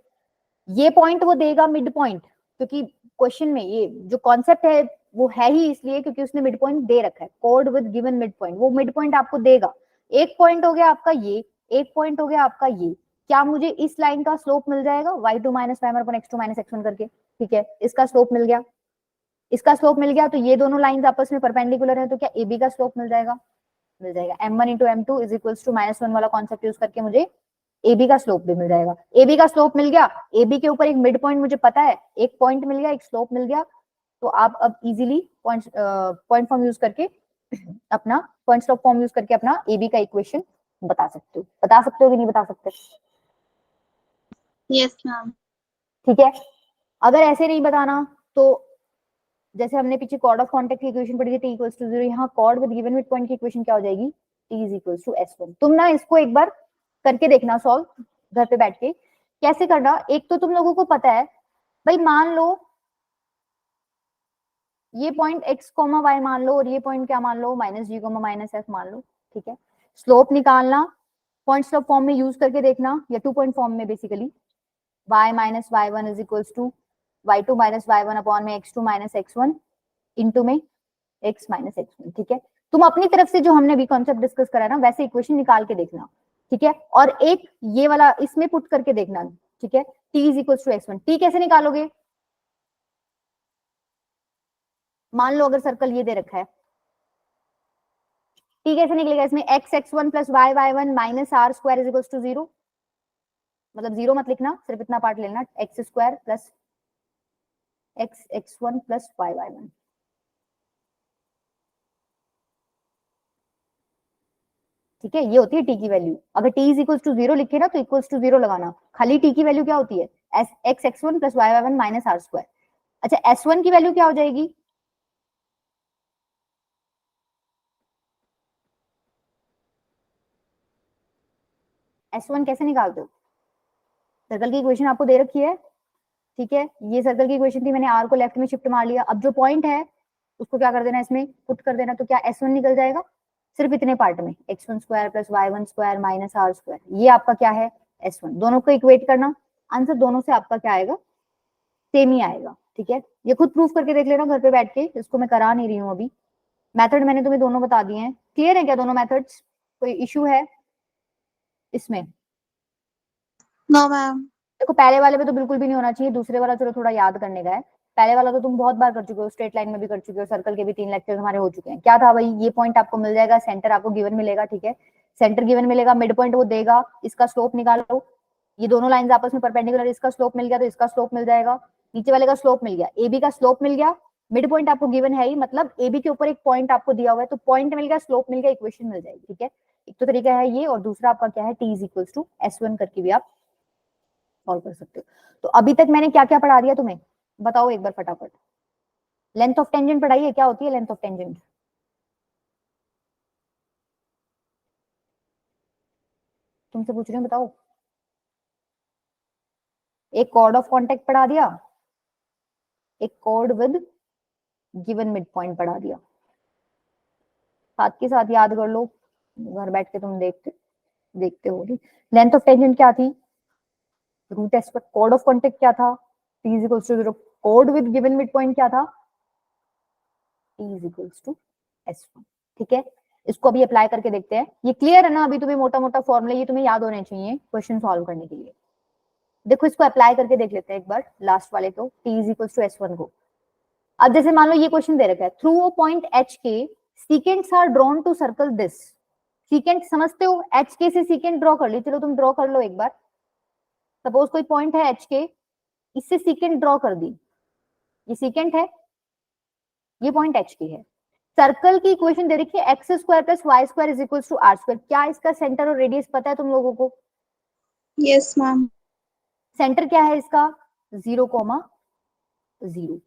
ये पॉइंट वो देगा मिड पॉइंट, क्योंकि क्वेश्चन में ये जो कॉन्सेप्ट है वो है ही इसलिए क्योंकि उसने मिड पॉइंट दे रखा है, code with given mid point, वो मिड पॉइंट आपको देगा। एक पॉइंट हो गया आपका ये, एक पॉइंट हो गया आपका ये, क्या मुझे इस लाइन का स्लोप मिल जाएगा y2 minus Y one x2 minus x1 करके, ठीक है, इसका स्लोप मिल गया, इसका स्लोप मिल गया, तो ये दोनों लाइंस आपस में परपेंडिकुलर है, तो क्या AB का स्लोप मिल जाएगा, मिल जाएगा। m1 into m2 is equals to -1 वाला कॉन्सेप्ट यूज करके मुझे AB का स्लोप भी मिल जाएगा। AB का स्लोप मिल गया, AB के ऊपर एक मिड पॉइंट मुझे पता है, एक पॉइंट मिल गया, एक स्लोप मिल गया, तो आप अब इजीली पॉइंट फॉर्म यूज करके अपना पॉइंट स्लोप फॉर्म यूज करके अपना AB का इक्वेशन बता सकते हो। बता सकते हो कि नहीं बता सकते? Yes, ma'am. ठीक है। अगर ऐसे नहीं बताना तो जैसे हमने पीछे कॉर्ड ऑफ कॉन्टेक्ट की इक्वेशन पढ़ी थी t इक्वल्स टू 0, यहाँ cord with given mid point की इक्वेशन क्या हो जाएगी, t is equals to s1। तुम ना इसको एक बार करके देखना सॉल्व घर पे बैठ के, कैसे करना। एक तो तुम लोगों को पता है भाई, मान लो ये पॉइंट x, y मान लो, और ये पॉइंट क्या मान लो, -g, -f मान लो, ठीक है। स्लोप निकालना, पॉइंट स्लोप फॉर्म में यूज करके देखना, या 2 पॉइंट फॉर्म में basically, y minus y1 is equals to y2 minus y1 upon में x2 माइनस x1 इंटू में x माइनस x1, ठीक है। तुम अपनी तरफ से जो हमने अभी कॉन्सेप्ट डिस्कस करा ना, वैसे इक्वेशन निकाल के देखना, ठीक है। और एक ये वाला इसमें पुट करके देखना, ठीक है, t is equals to x1। t कैसे निकालोगे, मान लो अगर सर्कल ये दे रखा है, t कैसे निकलेगा इसमें, x x1 plus y y1 minus r square is equals to 0, मतलब 0 मत लिखना, सिर्फ इतना पार्ट लेना, x square plus x x1 plus y y1, ठीक है। ये होती है t की वैल्यू। अगर t इज इक्वल्स टू 0 लिखे ना तो इक्वल्स टू 0 लगाना, खाली t की वैल्यू क्या होती है, x x1 plus y y1 minus r square. अच्छा, s1 की वैल्यू क्या हो जाएगी, S1 कैसे निकालते हो, सर्कल की इक्वेशन आपको दे रखी है, ठीक है, ये सर्कल की इक्वेशन थी, मैंने r को लेफ्ट में शिफ्ट मार लिया, अब जो पॉइंट है उसको क्या कर देना, इसमें पुट कर देना, तो क्या S1 निकल जाएगा, सिर्फ इतने पार्ट में, x1 square plus y1 square minus r square, ये आपका क्या है S1। दोनों को इक्वेट करना, आंसर दोनों से आपका क्या आएगा, सेम ही आएगा, ठीक है। ये खुद प्रूफ करके देख लेना घर पे बैठ के, इसको मैं करा नहीं रही हूँ अभी, मेथड मैंने तुम्हें दोनों बता दिए हैं। क्लियर है क्या दोनों मेथड्स, कोई इश्यू है इसमें? No, ma'am. देखो पहले वाले पे तो बिल्कुल भी नहीं होना चाहिए, दूसरे वाला चलो थोड़ा याद करने का है, पहले वाला तो तुम बहुत बार कर चुके हो, स्ट्रेट लाइन में भी कर चुके हो, सर्कल के भी 3 लेक्चर हमारे हो चुके हैं। क्या था भाई, ये पॉइंट आपको मिल जाएगा, सेंटर आपको गिवन मिलेगा, ठीक है, सेंटर गिवन मिलेगा, मिड पॉइंट वो देगा, इसका स्लोप निकालो, ये दोनों लाइंस आपस में परपेंडिकुलर, इसका स्लोप मिल गया तो इसका स्लोप मिल जाएगा, नीचे वाले का स्लोप मिल गया, AB का स्लोप मिल गया, मिड पॉइंट आपको गिवन है ही, मतलब AB के ऊपर एक पॉइंट आपको दिया हुआ है, तो पॉइंट मिल गया, स्लोप मिल गया, इक्वेशन मिल जाएगी, ठीक है। एक तो तरीका है ये, और दूसरा आपका क्या है, t is equals to s1 करके भी आप सॉल्व कर सकते हो। तो अभी तक मैंने क्या क्या पढ़ा दिया तुम्हें, बताओ एक बार फटाफट। लेंथ ऑफ टेंजेंट पढ़ाई है, क्या होती है लेंथ ऑफ टेंजेंट, तुमसे पूछ रही हूँ, बताओ। एक कॉर्ड ऑफ कॉन्टेक्ट पढ़ा दिया, एक cord with given mid point पढ़ा दिया, साथ के साथ याद कर लो, घर बैठ के तुम देखते देखते हो। लेंथ ऑफ टेंजेंट क्या थी, रूट एस पर, कॉर्ड ऑफ कॉन्टेक्ट क्या था, t is equals to 0, chord with given mid point क्या था, t is equals to s1, ठीक है। इसको अभी अप्लाई करके देखते हैं, ये क्लियर है ना, अभी तुम्हें मोटा मोटा फॉर्मूला ये तुम्हें याद होने चाहिए क्वेश्चन सॉल्व करने के लिए। देखो इसको अप्लाई करके देख लेते हैं एक बार, लास्ट वाले को, t is equals to s1 को। अब जैसे मान लो ये क्वेश्चन दे रखा है, थ्रू अ पॉइंट h के secants are drawn to circle this, secant समझते हो, एच के से सीकेंट ड्रॉ कर ली, चलो तुम ड्रॉ कर लो एक बार। सपोज कोई पॉइंट है एच के, इससे सीकेंट ड्रॉ कर दी, ये सीकेंट है, ये पॉइंट एच की है, सर्कल की इक्वेशन दे रखी है x square plus Y square is equal to r square. क्या इसका सेंटर और रेडियस पता है तुम लोगों को? Yes, ma'am. सेंटर क्या है इसका, 0,0,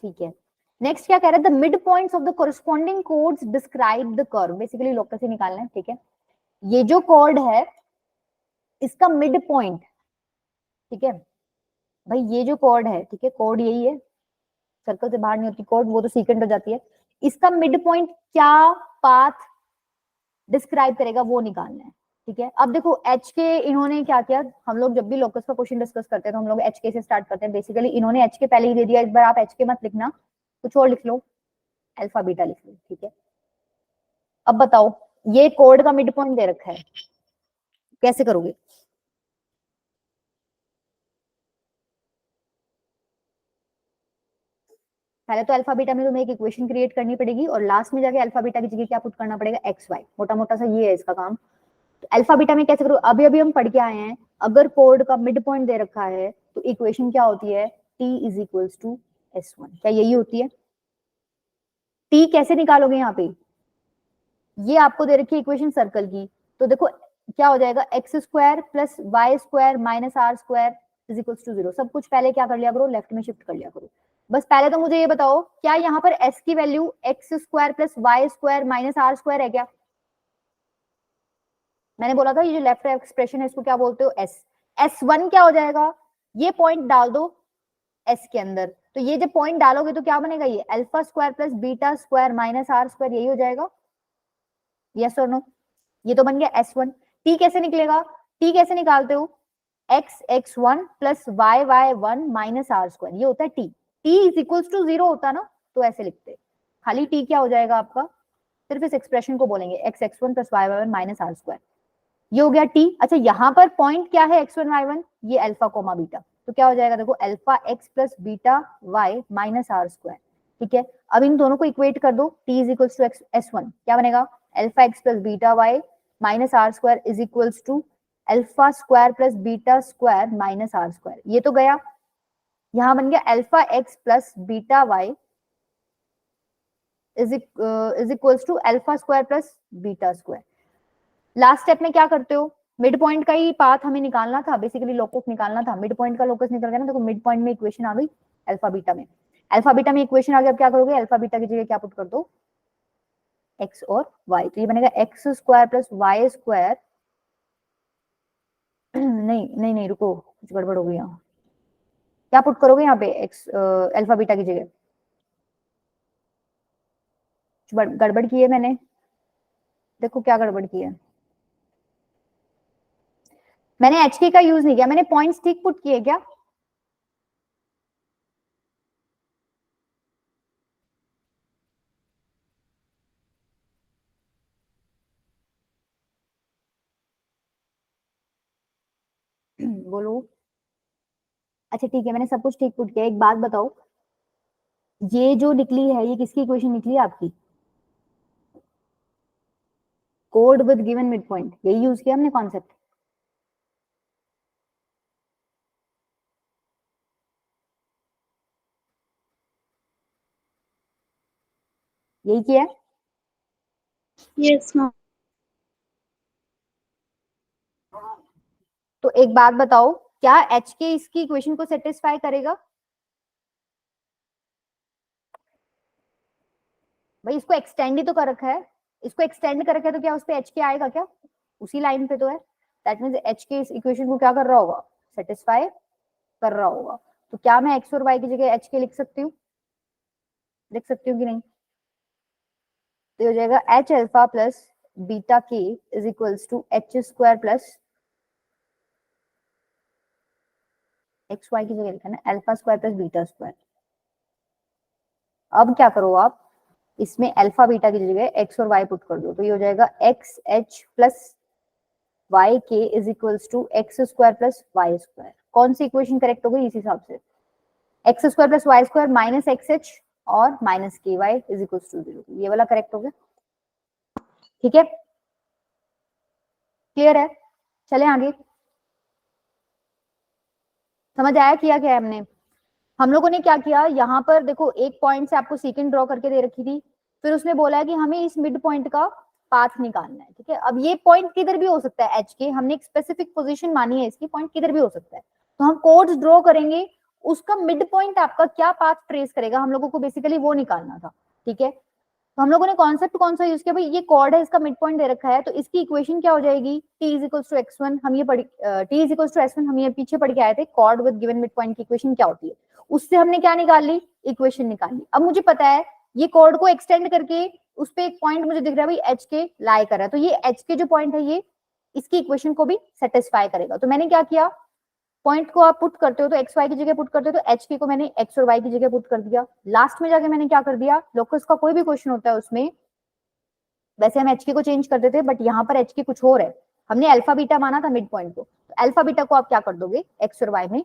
ठीक है। नेक्स्ट क्या कह रहा है, the mid points of the corresponding chords describe the curve, basically locus ही निकालना है, ठीक है। ये जो कॉर्ड है इसका मिड पॉइंट, ठीक है भाई, ये जो कॉर्ड है, ठीक है, कॉर्ड यही है, सर्कल से बाहर नहीं होती कोड, वो तो सीकेंट हो जाती है। इसका मिड पॉइंट क्या पाथ डिस्क्राइब करेगा वो निकालना है, ठीक है। अब देखो एच के इन्होंने क्या किया, हम लोग जब भी लोकस का क्वेश्चन डिस्कस करते हैं तो हम लोग एच के से स्टार्ट करते हैं। बेसिकली इन्होंने एच के पहले ही दे दिया, इस बार आप एच के मत लिखना, कुछ और लिख लो, अल्फा बीटा लिख लो, ठीक है। अब बताओ ये कोड का मिड पॉइंट दे रखा है, कैसे करोगे? पहले तो अल्फा बीटा में तुम्हें एक इक्वेशन क्रिएट करनी पड़ेगी और लास्ट में जाके अल्फा बीटा की जगह क्या पुट करना पड़ेगा, एक्स वाई। मोटा मोटा सा ये है इसका काम। तो अल्फा बीटा में कैसे करो, अभी अभी हम पढ़ के आए हैं, अगर कोड का मिड पॉइंट दे रखा है तो इक्वेशन क्या होती है, t is equals to s1, क्या यही होती है? t कैसे निकालोगे यहाँ पे, ये आपको दे रखी है इक्वेशन सर्कल की, तो देखो क्या हो जाएगा, x square plus Y square minus are square is equals to 0। सब कुछ पहले क्या कर लिया करो, लेफ्ट में शिफ्ट कर लिया करो। बस पहले तो मुझे ये बताओ, क्या यहाँ पर s की value x square plus Y square minus are square है क्या? मैंने बोला था ये जो लेफ्ट एक्सप्रेशन है इसको क्या बोलते हो, s। s1 क्या हो जाएगा, ये पॉइंट डाल दो s के अंदर, तो ये जब पॉइंट डालोगे तो क्या बनेगा, ये alpha square plus beta square minus are square, यही हो जाएगा, यस और नो? ये तो बन गया s1। t कैसे निकलेगा, t कैसे निकालते हो, x x1 plus y y1 minus are square, ये होता है t। t is equals to 0 होता ना, तो ऐसे लिखते, खाली t क्या हो जाएगा आपका, सिर्फ इस एक्सप्रेशन को बोलेंगे x x1 plus y y1 minus are square, ये हो गया t। अच्छा यहाँ पर पॉइंट क्या है x1 y1, ये अल्फा कोमा बीटा, तो क्या हो जाएगा देखो, alpha x plus beta y minus are square, ठीक है। अब इन दोनों को इक्वेट कर दो, t is equals to s1, क्या बनेगा, alpha x plus beta y minus are square is equals to alpha square plus beta square minus are square, ये तो गया। यहाँ बन गया alpha x plus beta y is equals to alpha square plus beta square. Last step में क्या करते हो, मिड पॉइंट का ही पाथ हमें निकालना था, बेसिकली लोकस निकालना था, मिड पॉइंट का लोकस निकल गया ना, देखो मिड पॉइंट में इक्वेशन आ गई अल्फा बीटा में, अल्फा बीटा में इक्वेशन आ गया। अब क्या करोगे, अल्फा बीटा की जगह क्या पुट कर दो, x और y, तो ये बनेगा x square plus Y square नहीं नहीं नहीं रुको, कुछ गड़बड़ हो गई यहाँ, क्या पुट करोगे यहाँ पे x अल्फा बीटा की जगह, गड़बड़ की है मैंने, देखो क्या गड़बड़ की है, मैंने एच के का यूज नहीं किया, मैंने पॉइंट्स ठीक पुट किए क्या, बोलो। अच्छा ठीक है, मैंने सब कुछ ठीक पुट किया। एक बात बताओ, ये जो निकली है ये किसकी इक्वेशन निकली है आपकी, code with given mid point, यही यूज किया हमने कॉन्सेप्ट, यही किया है। Yes, ma'am. तो एक बात बताओ, क्या एच के इसकी इक्वेशन को सेटिस्फाई करेगा, भाई इसको एक्सटेंड ही तो कर रखा है, इसको एक्सटेंड कर रखा है, तो क्या उस पे एच के आएगा क्या, उसी लाइन पे तो है, दैट मींस एच के इस इक्वेशन को क्या कर रहा होगा, सेटिस्फाई कर रहा होगा। तो क्या मैं एक्स और वाई की जगह एच के लिख सकती हूँ, लिख सकती हूँ कि नहीं, तो हो जाएगा h alpha plus beta k is equals to h square plus x y की जगह लिखा ना alpha square plus beta square. अब क्या करो आप, इसमें अल्फा बीटा की जगह एक्स और वाई पुट कर दो, तो ये हो जाएगा x h plus y k is equals to x square plus Y square. कौन सी इक्वेशन करेक्ट हो गई इस हिसाब से, x square plus Y square minus x h और minus k y is equals to 0, ये वाला करेक्ट हो गया, ठीक है, क्लियर है। चले आगे, समझ आया किया क्या है हमने, हम लोगों ने क्या किया, यहाँ पर देखो एक पॉइंट से आपको सीक्वेंस ड्रॉ करके दे रखी थी, फिर उसने बोला है कि हमें इस मिड पॉइंट का पाथ निकालना है, ठीक है। अब ये पॉइंट किधर भी हो सकता है एच के, हमने एक स्पेसिफिक पोजीशन मानी है इसकी, पॉइंट किधर भी हो सकता है, तो हम कोड्स ड्रॉ करेंगे, उसका मिड पॉइंट आपका क्या पाथ ट्रेस करेगा, हम लोगों को बेसिकली वो निकालना था, ठीक है। तो हम लोगों ने कॉन्सेप्ट कौन सा यूज किया, भाई ये कॉर्ड है, इसका मिड पॉइंट दे रखा है, तो इसकी इक्वेशन क्या हो जाएगी, t is equals to x1, हम ये पढ़ t is equals to s1 हम ये पीछे पढ़ के आए थे, cord with given mid point की इक्वेशन क्या होती है, उससे हमने क्या निकाल ली, इक्वेशन निकाल ली। अब मुझे पता है ये कॉर्ड को एक्सटेंड करके उस पे एक पॉइंट मुझे दिख रहा है भाई एच के लाई कर रहा है, तो ये एच के जो पॉइंट है ये इसकी इक्वेशन को भी सेटिस्फाई करेगा। तो मैंने क्या किया, पॉइंट को आप पुट करते हो तो एक्स वाई की जगह पुट करते हो, तो एच के को मैंने एक्स और वाई की जगह पुट कर दिया। लास्ट में जाके मैंने क्या कर दिया, लोकस का कोई भी क्वेश्चन होता है उसमें वैसे हम एच के को चेंज कर देते हैं, बट यहाँ पर एच के कुछ और है, हमने अल्फा बीटा माना था मिड पॉइंट को, तो अल्फा बीटा को आप क्या कर दोगे, एक्स और वाई में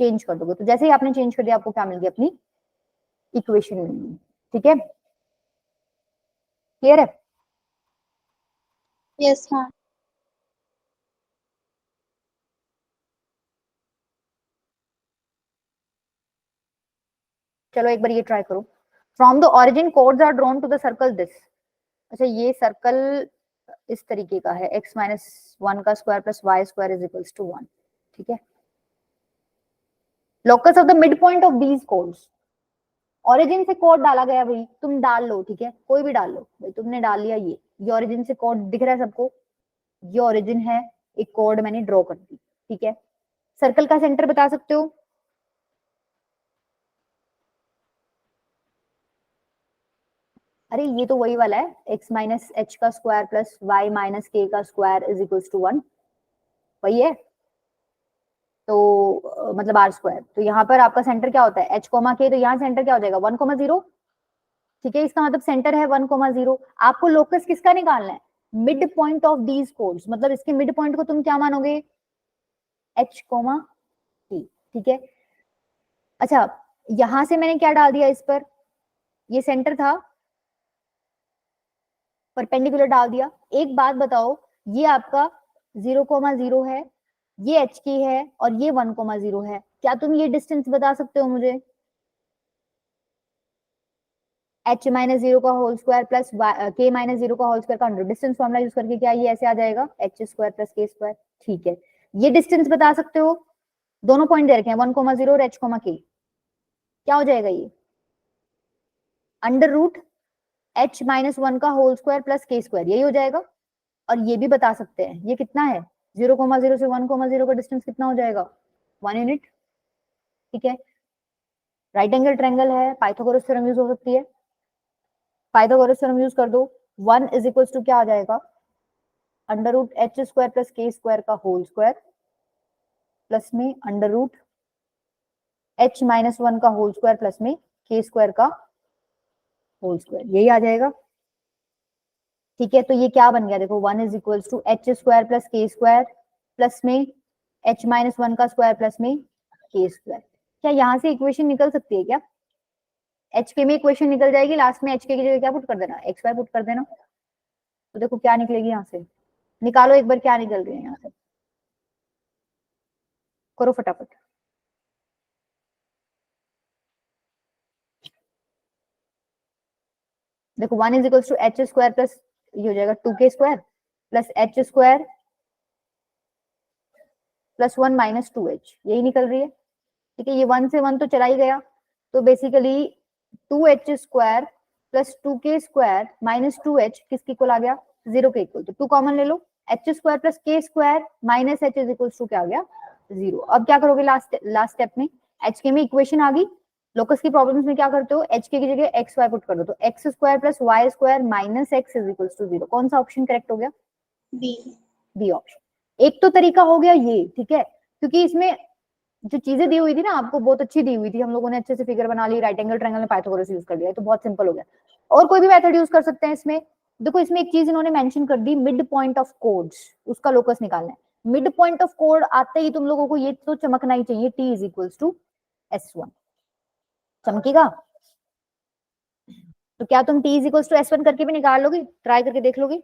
चेंज कर दोगे। तो जैसे ही आपने चेंज कर दिया आपको क्या मिल गया, अपनी इक्वेशन मिल गई। ठीक है, क्लियर है? Yes, ma'am. चलो एक बार ये ट्राई करो। From the origin chords are drawn to the circle this. अच्छा ये सर्कल इस तरीके का है, x माइनस 1 का square plus Y square is equals to 1। ठीक है, locus of the mid point of these chords, origin से कोड डाला गया भाई, तुम डाल लो, ठीक है, कोई भी डाल लो भाई, तुमने डाल लिया ये ओरिजिन से कोड दिख रहा है सबको, ये ओरिजिन है, एक कोड मैंने ड्रॉ कर दी। ठीक है, सर्कल का सेंटर बता सकते हो? अरे ये तो वही वाला है, x माइनस एच का square plus y minus k का स्क्वायर इज इक्वल टू 1, वही है। तो मतलब आर स्क्वायर, तो यहाँ पर आपका सेंटर क्या होता है, h कोमा के, तो यहाँ सेंटर क्या हो जाएगा 1,0। ठीक है, इसका मतलब सेंटर है 1,0। आपको लोकस किसका निकालना है, mid point of these codes, मतलब इसके मिड पॉइंट को तुम क्या मानोगे, h कोमा t। ठीक है, अच्छा यहां से मैंने क्या डाल दिया इस पर, ये सेंटर था, परपेंडिकुलर डाल दिया। एक बात बताओ, ये आपका 0,0 है, ये एच की है और ये 1,0 है, क्या तुम ये डिस्टेंस बता सकते हो मुझे, h माइनस 0 का whole square plus k minus 0 का होल स्क्वायर का अंडर, डिस्टेंस फॉर्मुला यूज करके क्या ये ऐसे आ जाएगा, h square plus k square. ठीक है, ये डिस्टेंस बता सकते हो, दोनों पॉइंट दे रखे हैं 1,0 और h, k, क्या हो जाएगा ये, अंडर रूट h माइनस 1 का whole square plus k square, यही हो जाएगा। और ये भी बता सकते हैं ये कितना है, 0,0 से 1,0 का डिस्टेंस कितना हो जाएगा, 1 यूनिट। ठीक है, राइट एंगल ट्रायंगल है, पाइथागोरस थ्योरम यूज हो सकती है, पाइथागोरस थ्योरम यूज कर दो, 1 इज इक्वल टू क्या आ जाएगा, under root h square plus k square का होल स्क्वायर प्लस में अंडर रूट एच माइनस 1 का होल स्क्वायर प्लस में के स्क्वायर का होल स्क्वायर, यही आ जाएगा। ठीक है, तो ये क्या बन गया, देखो 1 is equal to h square plus k square plus में एच माइनस 1 का स्क्वायर प्लस में के स्क्वायर। क्या यहाँ से इक्वेशन निकल सकती है क्या, एच के में इक्वेशन निकल जाएगी, लास्ट में एच के की जगह क्या पुट कर देना, एक्स वाई पुट कर देना, तो देखो क्या निकलेगी यहाँ से, निकालो एक बार क्या निकल रही है यहाँ से, करो फटाफट। देखो 1 is equal to h square plus ये हो जाएगा 2k square plus h square plus 1 minus 2h, यही निकल रही है। ठीक है, ये 1 से 1 तो चला ही गया, तो basically 2h square plus 2k square minus 2h किसके इक्वल आ गया, 0 के इक्वल, तो 2 कॉमन ले लो, h square plus k square minus h is equal to क्या आ गया, 0। अब क्या करोगे लास्ट स्टेप में, एच के में इक्वेशन आ गई, लोकस की प्रॉब्लम्स में क्या करते हो, एच के की जगह एक्स वाई पुट कर दो, तो x square plus Y square minus x is equal to 0। कौन सा ऑप्शन करेक्ट हो गया, B. B option. एक तो तरीका हो गया ये, ठीक है, क्योंकि इसमें जो चीजें दी हुई थी ना आपको बहुत अच्छी दी हुई थी, हम लोगों ने अच्छे से फिगर बना ली, राइट एंगल ट्रायंगल में पाइथागोरस यूज कर लिया, तो बहुत सिंपल हो गया। और कोई भी मेथड यूज कर सकते हैं इसमें। देखो इसमें एक चीज इन्होंने मेंशन कर दी, मिड पॉइंट ऑफ कोड्स, उसका लोकस निकालना है। मिड पॉइंट ऑफ कोड आते ही तुम लोगों को ये तो चमकना ही चाहिए, t is equal to s1, चमकेगा। तो क्या तुम t is equal to s1 करके भी निकाल लोगी, ट्राई करके देख लोगी,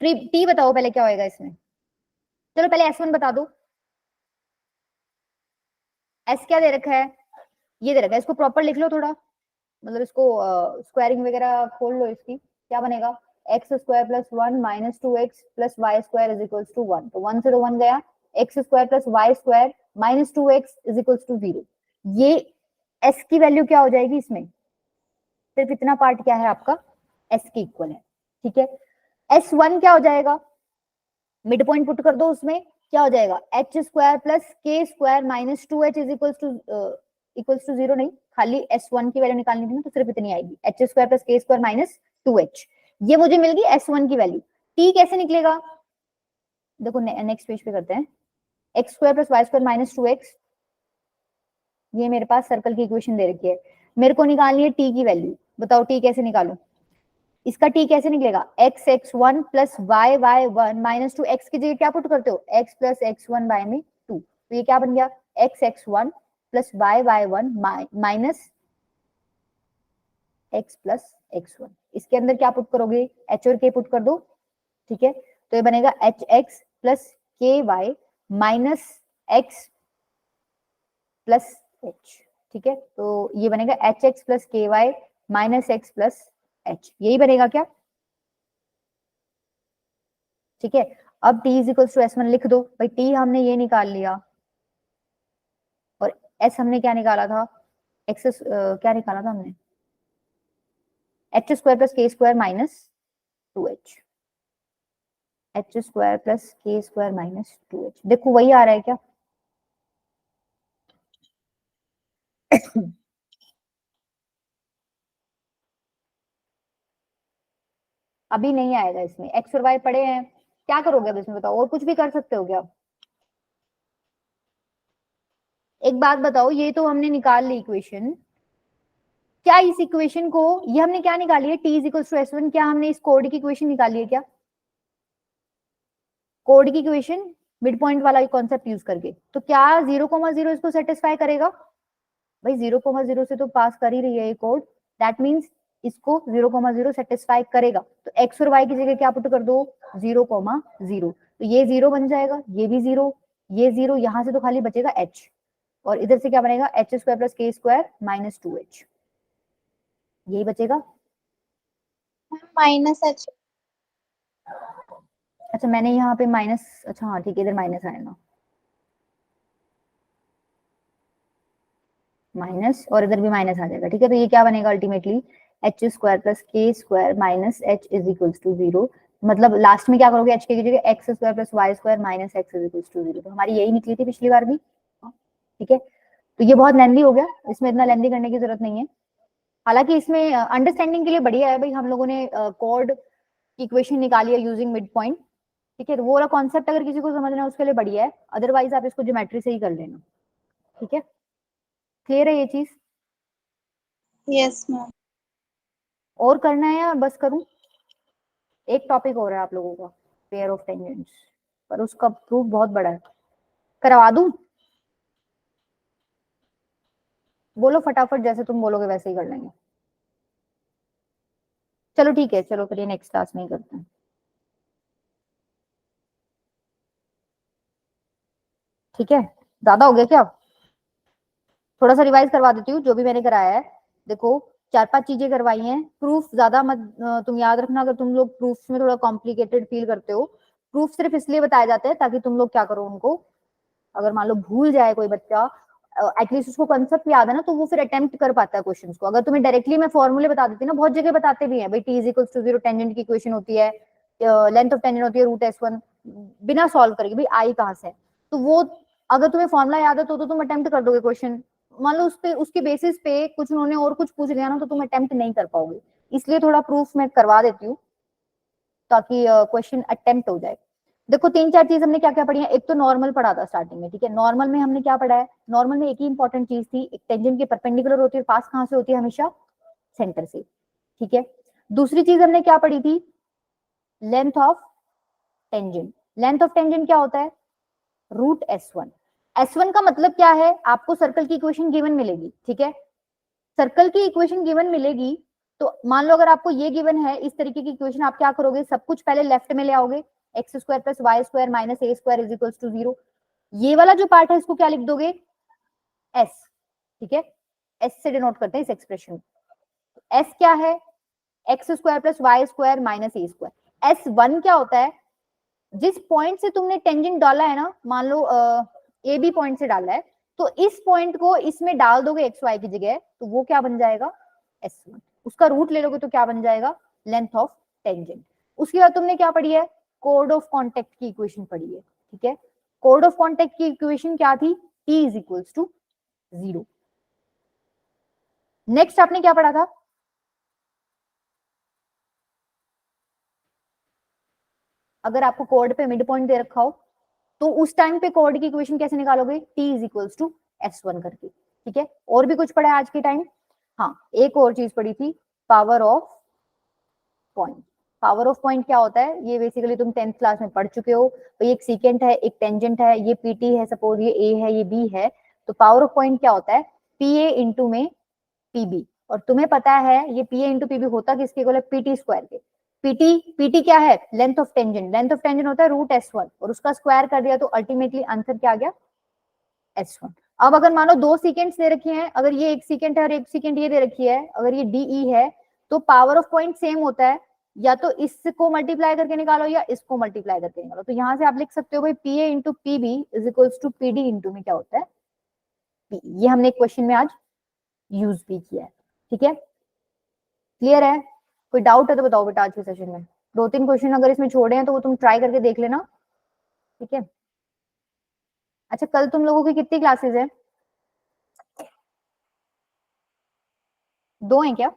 t बताओ पहले क्या होएगा इसमें, चलो पहले s1 बता दो, s क्या दे रखा है, ये दे रखा है, इसको प्रॉपर लिख लो थोड़ा, मतलब इसको स्क्वायरिंग वगैरह खोल लो इसकी, क्या बनेगा, x square plus 1 minus 2x plus Y square is equal to 1, तो 1 से तो 1 गया, x square plus Y square minus 2x is equal to 0। ये s की वैल्यू क्या हो जाएगी इसमें, सिर्फ इतना पार्ट क्या है आपका s के इक्वल है। ठीक है, s1 क्या हो जाएगा, मिड पॉइंट पुट कर दो उसमें, क्या हो जाएगा, h square plus k square minus 2h is equals to 0, नहीं खाली s1 की वैल्यू निकालनी थी ना, तो सिर्फ इतनी आएगी, H square plus k square minus 2h। ये मुझे मिल गई s1 की वैल्यू। t कैसे निकलेगा, देखो नेक्स्ट पेज पे करते हैं, x square plus Y square minus 2x, ये मेरे पास सर्कल की इक्वेशन दे रखी है, मेरे को निकालनी है t की वैल्यू। बताओ t कैसे निकालूं, इसका t कैसे निकलेगा, x x1 plus y y1 minus 2, x की जगह क्या पुट करते हो, x प्लस x1 y में 2, तो ये क्या बन गया, x x1 plus y y1 minus x plus x1। इसके अंदर क्या पुट करोगे, h और k पुट कर दो, ठीक है, तो ये बनेगा h x plus k y minus x plus h, ठीक है, तो ये बनेगा h x plus k y minus x plus h, यही बनेगा क्या, ठीक है। अब t is equals to s1 लिख दो भाई, t हमने ये निकाल लिया और s हमने क्या निकाला था, एक्स क्या निकाला था हमने, H square plus k square minus 2h, H square plus k square minus 2h, देखो वही आ रहा है क्या, अभी नहीं आएगा इसमें, एक्स और वाई पड़े हैं, क्या करोगे अब इसमें बताओ, और कुछ भी कर सकते हो क्या, एक बात बताओ, ये तो हमने निकाल ली इक्वेशन, क्या इस इक्वेशन को, ये हमने क्या निकाली है, t is equal to s1, क्या हमने इस कोड की इक्वेशन निकाली है क्या, कोड की इक्वेशन मिड पॉइंट वाला कॉन्सेप्ट यूज करके, तो क्या 0,0 इसको सेटिस्फाई करेगा, भाई 0,0 से तो पास कर ही रही है ये कोड, दैट मींस इसको 0,0 सेटिस्फाई करेगा, तो x और y की जगह क्या पुट कर दो, 0,0, तो ये 0 बन जाएगा, ये भी 0, ये 0, यहां से तो खाली बचेगा h, और इधर से क्या बनेगा, H square plus k square minus 2h, यही बचेगा। Minus h। अच्छा मैंने यहाँ पे माइनस, अच्छा हाँ ठीक है, इधर माइनस आएगा, माइनस और इधर भी माइनस आ जाएगा, ठीक है, तो ये क्या बनेगा ultimately, h square plus k square minus h is equal to 0, मतलब लास्ट में क्या करोगे, एच की जगह x square plus Y square minus x is equal to 0, तो हमारी यही निकली थी पिछली बार भी, ठीक है, तो ये बहुत लेंदी हो गया, इसमें इतना लेंदी करने की जरूरत नहीं है, हालांकि इसमें अंडरस्टैंडिंग के लिए बढ़िया है भाई, हम लोगों ने कोड की इक्वेशन निकाली है यूजिंग मिड पॉइंट, ठीक है, तो वो वाला कॉन्सेप्ट अगर किसी को समझना है उसके लिए बढ़िया है, अदरवाइज आप इसको ज्योमेट्री से ही कर लेना, ठीक है, क्लियर है ये चीज, यस मैम। और करना है या बस करूं, एक टॉपिक हो रहा है आप लोगों का, पेयर ऑफ टेंजेंट्स, पर उसका प्रूफ बहुत बड़ा है, करवा दूं, बोलो फटाफट, जैसे तुम बोलोगे वैसे ही कर लेंगे, चलो ठीक है, चलो फिर ये नेक्स्ट क्लास में ही करते हैं, ठीक है, ज्यादा हो गया क्या, थोड़ा सा रिवाइज करवा देती हूँ जो भी मैंने कराया है, देखो 4-5 चीजें करवाई हैं, प्रूफ ज्यादा मत तुम याद रखना, अगर तुम लोग प्रूफ में थोड़ा कॉम्प्लिकेटेड फील करते हो, प्रूफ सिर्फ इसलिए बताए जाते हैं ताकि तुम लोग क्या करो उनको, अगर मान लो भूल जाए कोई बच्चा, एटलीस्ट उसको कंसेप्ट याद है ना, तो वो फिर अटेम्प्ट कर पाता है क्वेश्चंस को, अगर तुम्हें डायरेक्टली मैं फॉर्मूले बता देती ना, बहुत जगह बताते भी हैं भाई, t is equal to 0 tangent की इक्वेशन होती है, लेंथ ऑफ टेंजेंट होती है रूट s1, बिना सॉल्व करके भाई आई कहाँ से है, तो वो अगर तुम्हें फॉर्मूला याद है तो तुम अटेम्प्ट कर दोगे क्वेश्चन, मान लो उस पे उसके बेसिस पे कुछ उन्होंने और कुछ पूछ लिया ना, तो तुम अटेम्प्ट नहीं कर पाओगे, इसलिए थोड़ा प्रूफ मैं करवा देती हूँ ताकि क्वेश्चन अटेम्प्ट हो जाए। देखो 3-4 चीज हमने क्या क्या पढ़ी है, एक तो नॉर्मल पढ़ा था स्टार्टिंग में, ठीक है, नॉर्मल में हमने क्या पढ़ा है, नॉर्मल में एक ही इंपॉर्टेंट चीज थी, एक टेंजेंट के परपेंडिकुलर होती है, पास कहां से होती है, हमेशा सेंटर से, ठीक है, दूसरी चीज हमने क्या पढ़ी थी, length of tangent, length of tangent क्या होता है, रूट s1, s1 का मतलब क्या है, आपको सर्कल की इक्वेशन गिवन मिलेगी, ठीक है, सर्कल की इक्वेशन गिवन मिलेगी, तो मान लो अगर आपको ये गिवन है इस तरीके की इक्वेशन, आप क्या करोगे, सब कुछ पहले लेफ्ट में ले आओगे, x square plus Y square minus A square is equal to 0, ये वाला जो पार्ट है इसको क्या लिख दोगे, एस, ठीक है, एस से डिनोट करते हैं इस एक्सप्रेशन को, एस क्या है, x square plus Y square minus ए स्क्वायर, S1 क्या होता है, जिस पॉइंट से तुमने टेंजेंट डाला है ना, मान लो ए बी पॉइंट से डाला है, तो इस पॉइंट को इसमें डाल दोगे एक्स वाई की जगह, तो वो क्या बन जाएगा, S1, उसका रूट ले लोगे तो क्या बन जाएगा, लेंथ ऑफ टेंजेंट। उसके बाद तुमने क्या पढ़ी है, कोड ऑफ कॉन्टेक्ट की इक्वेशन पढ़ी है, ठीक है, कोड ऑफ कॉन्टेक्ट की इक्वेशन क्या थी? T is equals to 0। Next आपने क्या पढ़ा था? अगर आपको कोड पे मिड पॉइंट दे रखा हो तो उस टाइम पे कोड की इक्वेशन कैसे निकालोगे? T is equals to S1 करके। ठीक है, और भी कुछ पढ़ा है आज के टाइम? हाँ, एक और चीज पढ़ी थी, power of point. Power of point क्या होता है? ये बेसिकली तुम 10th क्लास में पढ़ चुके हो। तो ये एक सीकेंट है, एक टेंजेंट है, ये PT है, सपोज ये A है, ये B है। तो पावर ऑफ पॉइंट क्या होता है? PA इंटू में PB। और तुम्हें पता है ये PA इंटू PB होता किसके इक्वल है? PT स्क्वायर के। PT क्या है? Length of tangent. Length of tangent होता है रूट S1 और उसका स्क्वायर कर दिया तो अल्टीमेटली आंसर क्या आ गया? S1। अब अगर मानो दो सीकेंट्स दे रखी हैं, अगर ये एक सीकेंट है और एक सीकेंट ये दे रखी है, अगर ये DE है तो पावर ऑफ पॉइंट सेम होता है, या तो इसको मल्टीप्लाई करके निकालो या इसको मल्टीप्लाई करके निकालो। तो यहां से आप लिख सकते हो भाई PA into PB is equals to PD into में क्या होता है? P। ये हमने एक क्वेश्चन में आज यूज भी किया है। ठीक है, क्लियर है? कोई डाउट है तो बताओ बेटा। आज के सेशन में 2-3 क्वेश्चन अगर इसमें छोड़े हैं तो वो तुम ट्राई करके देख लेना। ठीक है, अच्छा कल तुम लोगों की कितनी क्लासेस है? 2 हैं क्या?